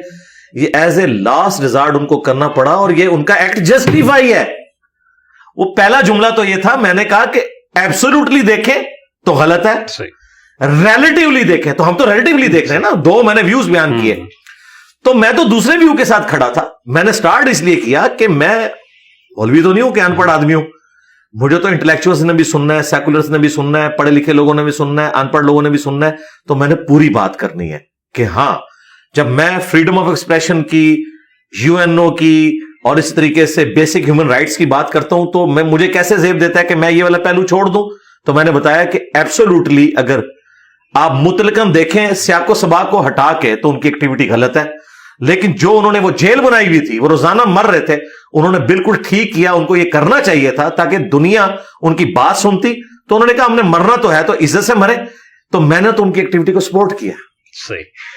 یہ ایز اے لاسٹ ریزارٹ ان کو کرنا پڑا اور یہ ان کا ایکٹ جسٹیفائی ہے. وہ پہلا جملہ تو یہ تھا, میں نے کہا کہ ایبسولوٹلی دیکھیں تو غلط ہے, ریلیٹیولی دیکھیں تو ہم تو ریلیٹیولی دیکھ رہے ہیں نا. دو میں نے ویوز بیان کیے تو میں تو دوسرے ویو کے ساتھ کھڑا تھا. میں نے سٹارٹ اس لیے کیا کہ میں مولوی تو نہیں ہوں کہ ان پڑھ آدمی ہوں, مجھے تو انٹلیکچوئلز نے بھی سننا ہے, سیکولرز نے بھی سننا ہے, پڑھے لکھے لوگوں نے بھی سننا ہے, ان پڑھ لوگوں نے بھی سننا ہے. تو میں نے پوری بات کرنی ہے کہ ہاں جب میں فریڈم آف ایکسپریشن کی, یو این او کی اور اس طریقے سے بیسک ہیومن رائٹس کی بات کرتا ہوں تو مجھے کیسے زیب دیتا ہے کہ میں یہ والا پہلو چھوڑ دوں. تو میں نے بتایا کہ ایبسولوٹلی اگر آپ مطلقاً دیکھیں سیاق و سباق کو ہٹا کے تو ان کی ایکٹیویٹی غلط ہے. لیکن جو انہوں نے وہ جیل بنائی ہوئی تھی, وہ روزانہ مر رہے تھے, انہوں نے بالکل ٹھیک کیا. ان کو یہ کرنا چاہیے تھا تاکہ دنیا ان کی بات سنتی. تو انہوں نے کہا ہم نے مرنا تو ہے تو عزت سے مرے, تو میں نے تو ان کی ایکٹیویٹی کو سپورٹ کیا. صحیح.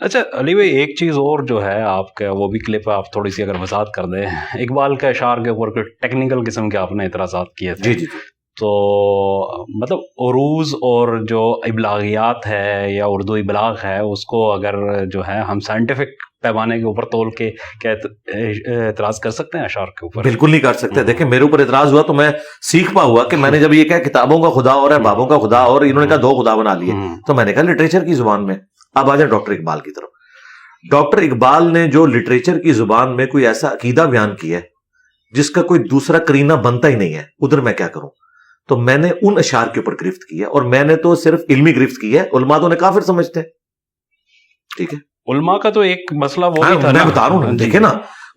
اچھا علی بھائی ایک چیز اور جو ہے آپ کا وہ بھی کلپ آپ تھوڑی سی اگر وضاحت کر دیں. اقبال کے اشعار کے اوپر کوئی ٹیکنیکل قسم کے آپ نے اعتراضات کیے تھے. جی تو مطلب عروض اور جو ابلاغیات ہے یا اردو ابلاغ ہے اس کو اگر جو ہے ہم سائنٹیفک پیمانے کے اوپر تول کے کیا اعتراض کر سکتے ہیں اشعار کے اوپر؟ بالکل نہیں کر سکتے. دیکھیں میرے اوپر اعتراض ہوا تو میں سیکھ پا ہوا کہ میں نے جب یہ کہا کتابوں کا خدا اور ہے بابوں کا خدا اور انہوں نے کہا دو خدا بنا لیے, تو میں نے کہا لٹریچر کی زبان میں. اب آ جائیں ڈاکٹر اقبال کی طرف. ڈاکٹر اقبال نے جو لٹریچر کی زبان میں کوئی ایسا عقیدہ بیان کیا ہے جس کا کوئی دوسرا کرینہ بنتا ہی نہیں ہے, ادھر میں کیا کروں. تو میں نے ان اشعار کے اوپر گرفت کی ہے, اور میں نے تو صرف علمی گرفت کی ہے. علماء تو انہیں کافر سمجھتے ہیں. ٹھیک ہے, علماء کا تو ایک مسئلہ وہ بھی تھا, میں بتا رہا ہوں, دیکھیں نا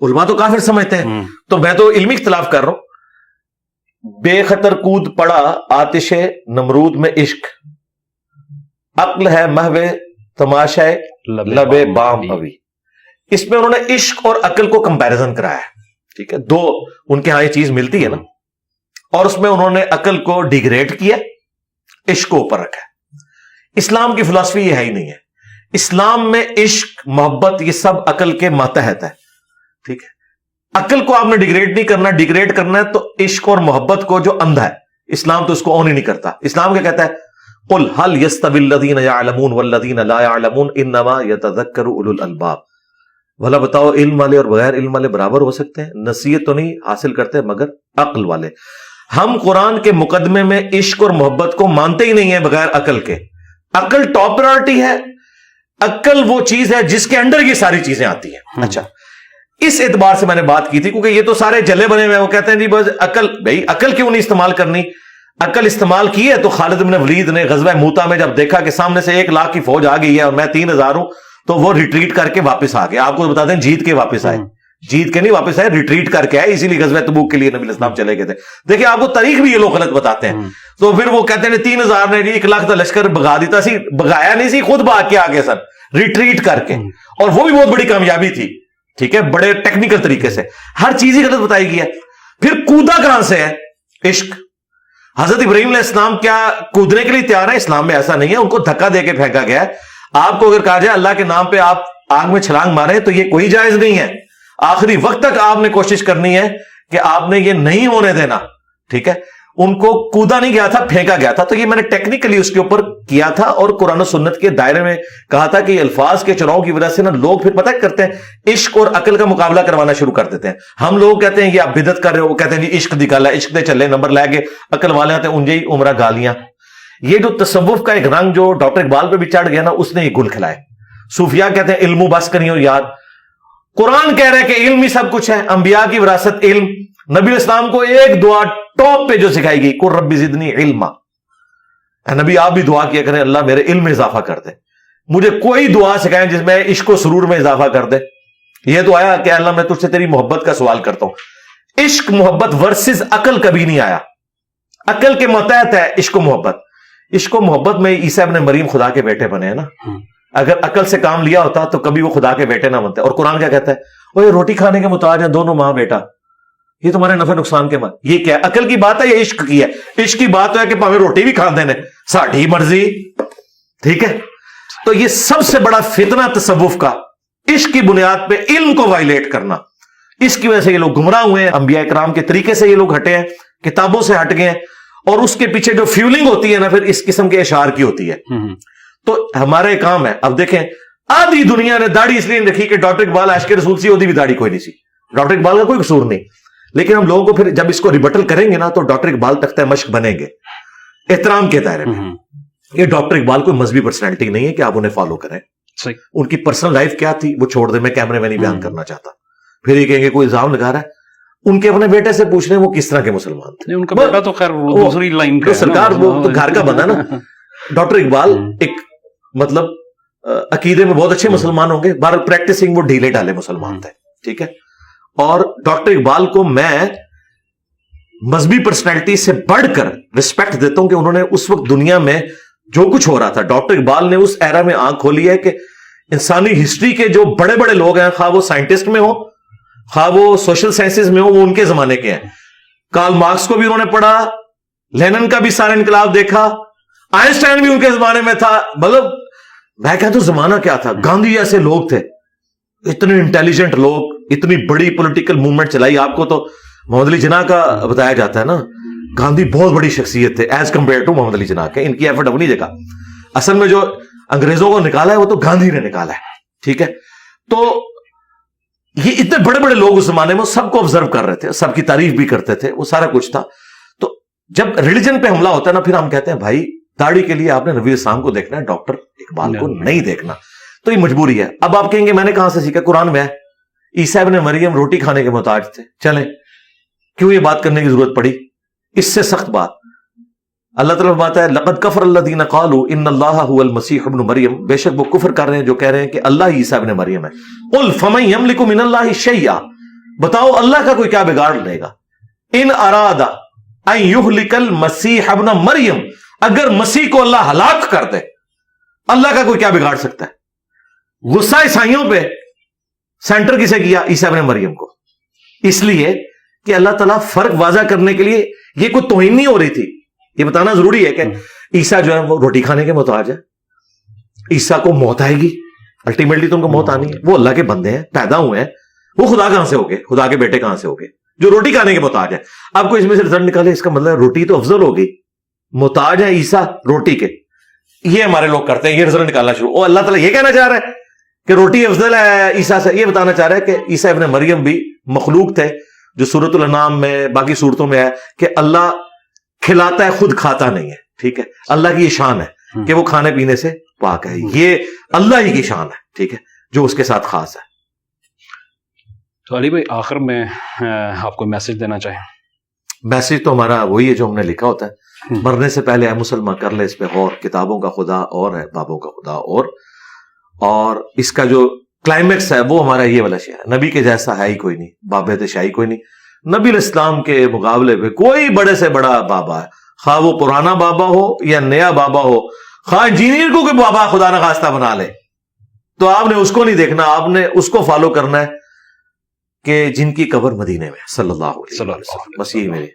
علماء تو کافر سمجھتے ہیں. تو میں تو علمی اختلاف کر رہا ہوں. بے خطر کود پڑا آتش نمرود میں عشق, عقل ہے محو تماشائے لبے بام ابھی. اس میں انہوں نے عشق اور عقل کو کمپیریزن کرایا ہے. ٹھیک ہے, دو ان کے ہاں یہ چیز ملتی ہے نا, اور اس میں انہوں نے عقل کو ڈیگریڈ کیا, عشق کو اوپر رکھا. اسلام کی فلسفی یہ ہے ہی نہیں ہے. اسلام میں عشق محبت یہ سب عقل کے ماتحت ہے. ٹھیک ہے, عقل کو آپ نے ڈیگریڈ نہیں کرنا. ڈیگریڈ کرنا ہے تو عشق اور محبت کو جو اندھا ہے, اسلام تو اس کو آن ہی نہیں کرتا. اسلام کیا کہتا ہے, قل هل يستوي الذين يعلمون والذين لا يعلمون انما يتذكر اولو الالباب. بھلا بتاؤ علم والے اور بغیر علم والے برابر ہو سکتے ہیں؟ نصیحت تو نہیں حاصل کرتے مگر عقل والے. ہم قرآن کے مقدمے میں عشق اور محبت کو مانتے ہی نہیں ہیں بغیر عقل کے. عقل ٹاپ پرائورٹی ہے. عقل وہ چیز ہے جس کے انڈر یہ ساری چیزیں آتی ہیں. اچھا اس اعتبار سے میں نے بات کی تھی کیونکہ یہ تو سارے جلے بنے ہوئے ہیں. وہ کہتے ہیں جی بس عقل, بھائی عقل کیوں نہیں استعمال کرنی؟ عقل استعمال کی ہے تو خالد بن ولید نے غزوہ موتا میں جب دیکھا کہ سامنے سے 1 لاکھ کی فوج آ گئی ہے اور میں 3000 ہوں, تو وہ ریٹریٹ کر کے واپس آ گیا. آپ کو بتا دیں جیت کے واپس آئے, جیت کے نہیں واپس آئے, ریٹریٹ کر کے آئے. اسی لیے غزوہ تبوک کے لیے نبی الاسلام چلے گئے تھے. دیکھیں آپ کو تاریخ بھی یہ لوگ غلط بتاتے ہیں. تو پھر وہ کہتے ہیں 3000 نے 1 لاکھ کا لشکر بگا دیتا سی, بگایا نہیں سی, خود بھاگ کے آگے سن ریٹریٹ کر کے, اور وہ بھی بہت بڑی کامیابی تھی. ٹھیک ہے, بڑے ٹیکنیکل طریقے سے ہر چیز ہی غلط بتائی گئی ہے. پھر کودا کہاں سے ہے؟ عشق. حضرت ابراہیم علیہ السلام کیا کودنے کے لیے تیار ہے؟ اسلام میں ایسا نہیں ہے. ان کو دھکا دے کے پھینکا گیا ہے. آپ کو اگر کہا جائے اللہ کے نام پہ آپ آگ میں چھلانگ مارے تو یہ کوئی جائز نہیں ہے. آخری وقت تک آپ نے کوشش کرنی ہے کہ آپ نے یہ نہیں ہونے دینا. ٹھیک ہے, ان کو کودا نہیں گیا تھا, پھینکا گیا تھا. تو یہ میں نے ٹیکنیکلی اس کے اوپر کیا تھا اور قرآن و سنت کے دائرے میں کہا تھا کہ الفاظ کے چناؤ کی وجہ سے نا لوگ پھر پتہ کرتے ہیں عشق اور عقل کا مقابلہ کروانا شروع کر دیتے ہیں. ہم لوگ کہتے ہیں کہ آپ بدعت کر رہے ہو, وہ کہتے ہیں جی عشق دی گل ہے, عشق دے چلے نمبر لے کے عقل والے آتے ہیں انجے ہی عمرہ گالیاں. یہ جو تصوف کا ایک رنگ جو ڈاکٹر اقبال پہ بھی چڑھ گیا نا, اس نے یہ گل کھلائے. صوفیاء کہتے ہیں علم بس کریو یاد. قرآن کہہ رہے ہیں کہ علم ہی سب کچھ ہے, انبیاء کی وراثت علم. نبی اسلام کو ایک دعا ٹاپ پہ جو سکھائی گئی, قل رب زدنی علما. نبی آپ بھی دعا کیا کریں اللہ میرے علم میں اضافہ کر دے. مجھے کوئی دعا سکھائیں جس میں عشق و سرور میں اضافہ کر دے. یہ تو آیا کہ اللہ میں تجھ سے تیری محبت کا سوال کرتا ہوں. عشق محبت ورسز عقل کبھی نہیں آیا. عقل کے ماتحت ہے عشق و محبت. عشق و محبت میں عیسیٰ ابن مریم خدا کے بیٹے بنے ہیں نا. اگر عقل سے کام لیا ہوتا تو کبھی وہ خدا کے بیٹے نہ بنتے. اور قرآن کیا کہتا ہے؟ وہ روٹی کھانے کے محتاج ہیں دونوں ماں بیٹا, یہ تمہارے نفع نقصان کے ماں. یہ کیا عقل کی بات ہے یا عشق کی ہے؟ عشق کی بات ہے کہ پاویں روٹی بھی کھان دینے ساڑھی مرضی, ٹھیک ہے. تو یہ سب سے بڑا فتنہ تصوف کا, عشق کی بنیاد پہ علم کو وائلیٹ کرنا. اس کی وجہ سے یہ لوگ گمراہ ہوئے ہیں. انبیاء کرام کے طریقے سے یہ لوگ ہٹے ہیں, کتابوں سے ہٹ گئے ہیں, اور اس کے پیچھے جو فیولنگ ہوتی ہے نا پھر اس قسم کے اشعار کی ہوتی ہے. تو ہمارے کام ہے. اب دیکھیں آدھی دنیا نے داڑھی اس لیے نہیں رکھی کہ ڈاکٹر اقبال عاشق رسول سی, ہوتی بھی داڑھی کوئی نہیں سی, ڈاکٹر اقبال کا کوئی قصور نہیں. لیکن ہم لوگوں کو پھر جب اس کو ریبٹل کریں گے نا تو ڈاکٹر اقبال تختہ مشق بنیں گے احترام کے دائرے میں. یہ ڈاکٹر اقبال کوئی مذہبی پرسنالٹی نہیں ہے کہ آپ انہیں فالو کریں. ان کی پرسنل لائف کیا تھی وہ چھوڑ دیں, میں کیمرے میں نہیں بیان کرنا چاہتا. پھر یہ کہیں گے کوئی الزام لگا رہا ہے, ان کے اپنے بیٹے سے پوچھ رہے ہیں وہ کس طرح کے مسلمان تھے. ان کا بیٹا تو خیر دوسری لائن کا سرکار, وہ تو گھر کا بندہ نا. ڈاکٹر اقبال ایک مطلب عقیدے میں بہت اچھے مسلمان ہوں گے, بہرحال پریکٹسنگ وہ ڈھیلے ڈالے مسلمان تھے, ٹھیک ہے. اور ڈاکٹر اقبال کو میں مذہبی پرسنالٹی سے بڑھ کر رسپیکٹ دیتا ہوں کہ انہوں نے اس وقت دنیا میں جو کچھ ہو رہا تھا, ڈاکٹر اقبال نے اس ایرا میں آنکھ کھولی ہے کہ انسانی ہسٹری کے جو بڑے بڑے لوگ ہیں, خواہ وہ سائنٹسٹ میں ہو خواہ وہ سوشل سائنسز میں ہو, وہ ان کے زمانے کے ہیں. کارل مارکس کو بھی انہوں نے پڑھا, لینن کا بھی سارا انقلاب دیکھا, آئنسٹائن بھی ان کے زمانے میں تھا. مطلب میں کہتا ہوں زمانہ کیا تھا, گاندھی ایسے لوگ تھے, اتنے انٹیلیجنٹ لوگ, اتنی بڑی پولیٹیکل موومنٹ چلائی. آپ کو تو محمد علی جناح کا بتایا جاتا ہے نا, گاندھی بہت بڑی شخصیت تھے ایز کمپیئر ٹو محمد علی جناح کے. ان کی ایفرٹ اپنی جگہ, اصل میں جو انگریزوں کو نکالا ہے وہ تو گاندھی نے نکالا ہے, ٹھیک ہے. تو یہ اتنے بڑے بڑے لوگ اس زمانے میں سب کو آبزرو کر رہے تھے, سب کی تعریف بھی کرتے تھے, وہ سارا کچھ تھا. تو جب ریلیجن پہ حملہ ہوتا ہے نا پھر ہم کہتے ہیں بھائی داڑھی کے لیے آپ نے نبی اسلام کو دیکھنا ہے, ڈاکٹر اقبال کو نہیں دیکھنا. تو یہ مجبوری ہے. اب آپ کہیں گے میں نے کہاں سے سیکھا, قرآن میں ہے عیسیٰ ابن مریم روٹی کھانے کے محتاج تھے. چلیں کیوں یہ بات کرنے کی ضرورت پڑی؟ اس سے سخت بات اللہ تعالیٰ فرماتا ہے لقد کفر الذین قالوا ان اللہ هو المسیح ابن مریم, بے شک وہ کفر کر رہے ہیں جو کہہ رہے ہیں کہ اللہ عیسیٰ ابن مریم ہے. قل فمن یملک من اللہ شیئا, بتاؤ اللہ کا کوئی کیا بگاڑ لے گا. ان اراد ان یہلک المسیح ابن مریم, اگر مسیح کو اللہ ہلاک کر دے اللہ کا کوئی کیا بگاڑ سکتا ہے. غصہ عیسائیوں پہ سینٹر کسے کیا؟ عیسیٰ ابن مریم کو. اس لیے کہ اللہ تعالیٰ فرق واضح کرنے کے لیے, یہ کوئی توہین نہیں ہو رہی تھی, یہ بتانا ضروری ہے کہ عیسیٰ جو ہے وہ روٹی کھانے کے محتاج ہے. عیسیٰ کو موت آئے گی, الٹیمیٹلی تو ان کو موت آنی ہے. وہ اللہ کے بندے ہیں, پیدا ہوئے ہیں, وہ خدا کہاں سے ہو گئے, خدا کے بیٹے کہاں سے ہو گئے جو روٹی کھانے کے محتاج ہے. آپ کو اس میں سے رزلٹ نکالے, اس کا مطلب روٹی تو افضل ہوگی, محتاج ہے عیسیٰ روٹی کے. یہ ہمارے لوگ کرتے ہیں, یہ رزلٹ نکالنا شروع. اور اللہ تعالیٰ یہ کہنا چاہ رہا ہے کہ روٹی افضل ہے عیسیٰ سے, یہ بتانا چاہ رہا ہے کہ عیسیٰ ابن مریم بھی مخلوق تھے, جو سورۃ الانعام میں باقی صورتوں میں ہے کہ اللہ کھلاتا ہے خود کھاتا نہیں ہے, ٹھیک ہے. اللہ کی یہ شان ہے کہ وہ کھانے پینے سے پاک ہے, یہ اللہ ہی کی شان ہے, ٹھیک ہے, جو اس کے ساتھ خاص ہے. تو علی بھائی آخر میں آپ کو میسج دینا چاہیں؟ میسج تو ہمارا وہی ہے جو ہم نے لکھا ہوتا ہے, مرنے سے پہلے اے مسلمان کر لے اس پہ غور, کتابوں کا خدا اور ہے, بابوں کا خدا اور اس کا جو کلائمیکس ہے وہ ہمارا یہ والا شعر ہے, نبی کے جیسا ہے ہی کوئی نہیں, بابے تے شاہی کوئی نہیں. نبی علیہ السلام کے مقابلے پہ کوئی بڑے سے بڑا بابا ہے, خواہ وہ پرانا بابا ہو یا نیا بابا ہو, خواہ انجینئر کو کہ بابا خدا نخواستہ بنا لے, تو آپ نے اس کو نہیں دیکھنا, آپ نے اس کو فالو کرنا ہے کہ جن کی قبر مدینے میں صلی اللہ علیہ وسلم. بس یہی میرے.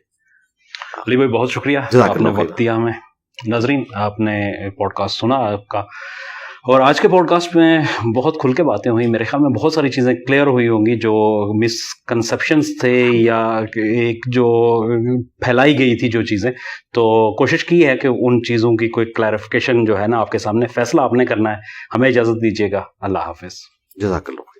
علی بھائی بہت شکریہ, آپ نے وقت دیا ہمیں. ناظرین آپ نے پوڈ کاسٹ سنا آپ کا, اور آج کے پوڈ کاسٹ میں بہت کھل کے باتیں ہوئی. میرے خیال میں بہت ساری چیزیں کلیئر ہوئی ہوں گی جو مس کنسیپشنز تھے یا ایک جو پھیلائی گئی تھی جو چیزیں, تو کوشش کی ہے کہ ان چیزوں کی کوئی کلیریفیکیشن جو ہے نا آپ کے سامنے, فیصلہ آپ نے کرنا ہے. ہمیں اجازت دیجیے گا, اللہ حافظ. جزاک اللہ.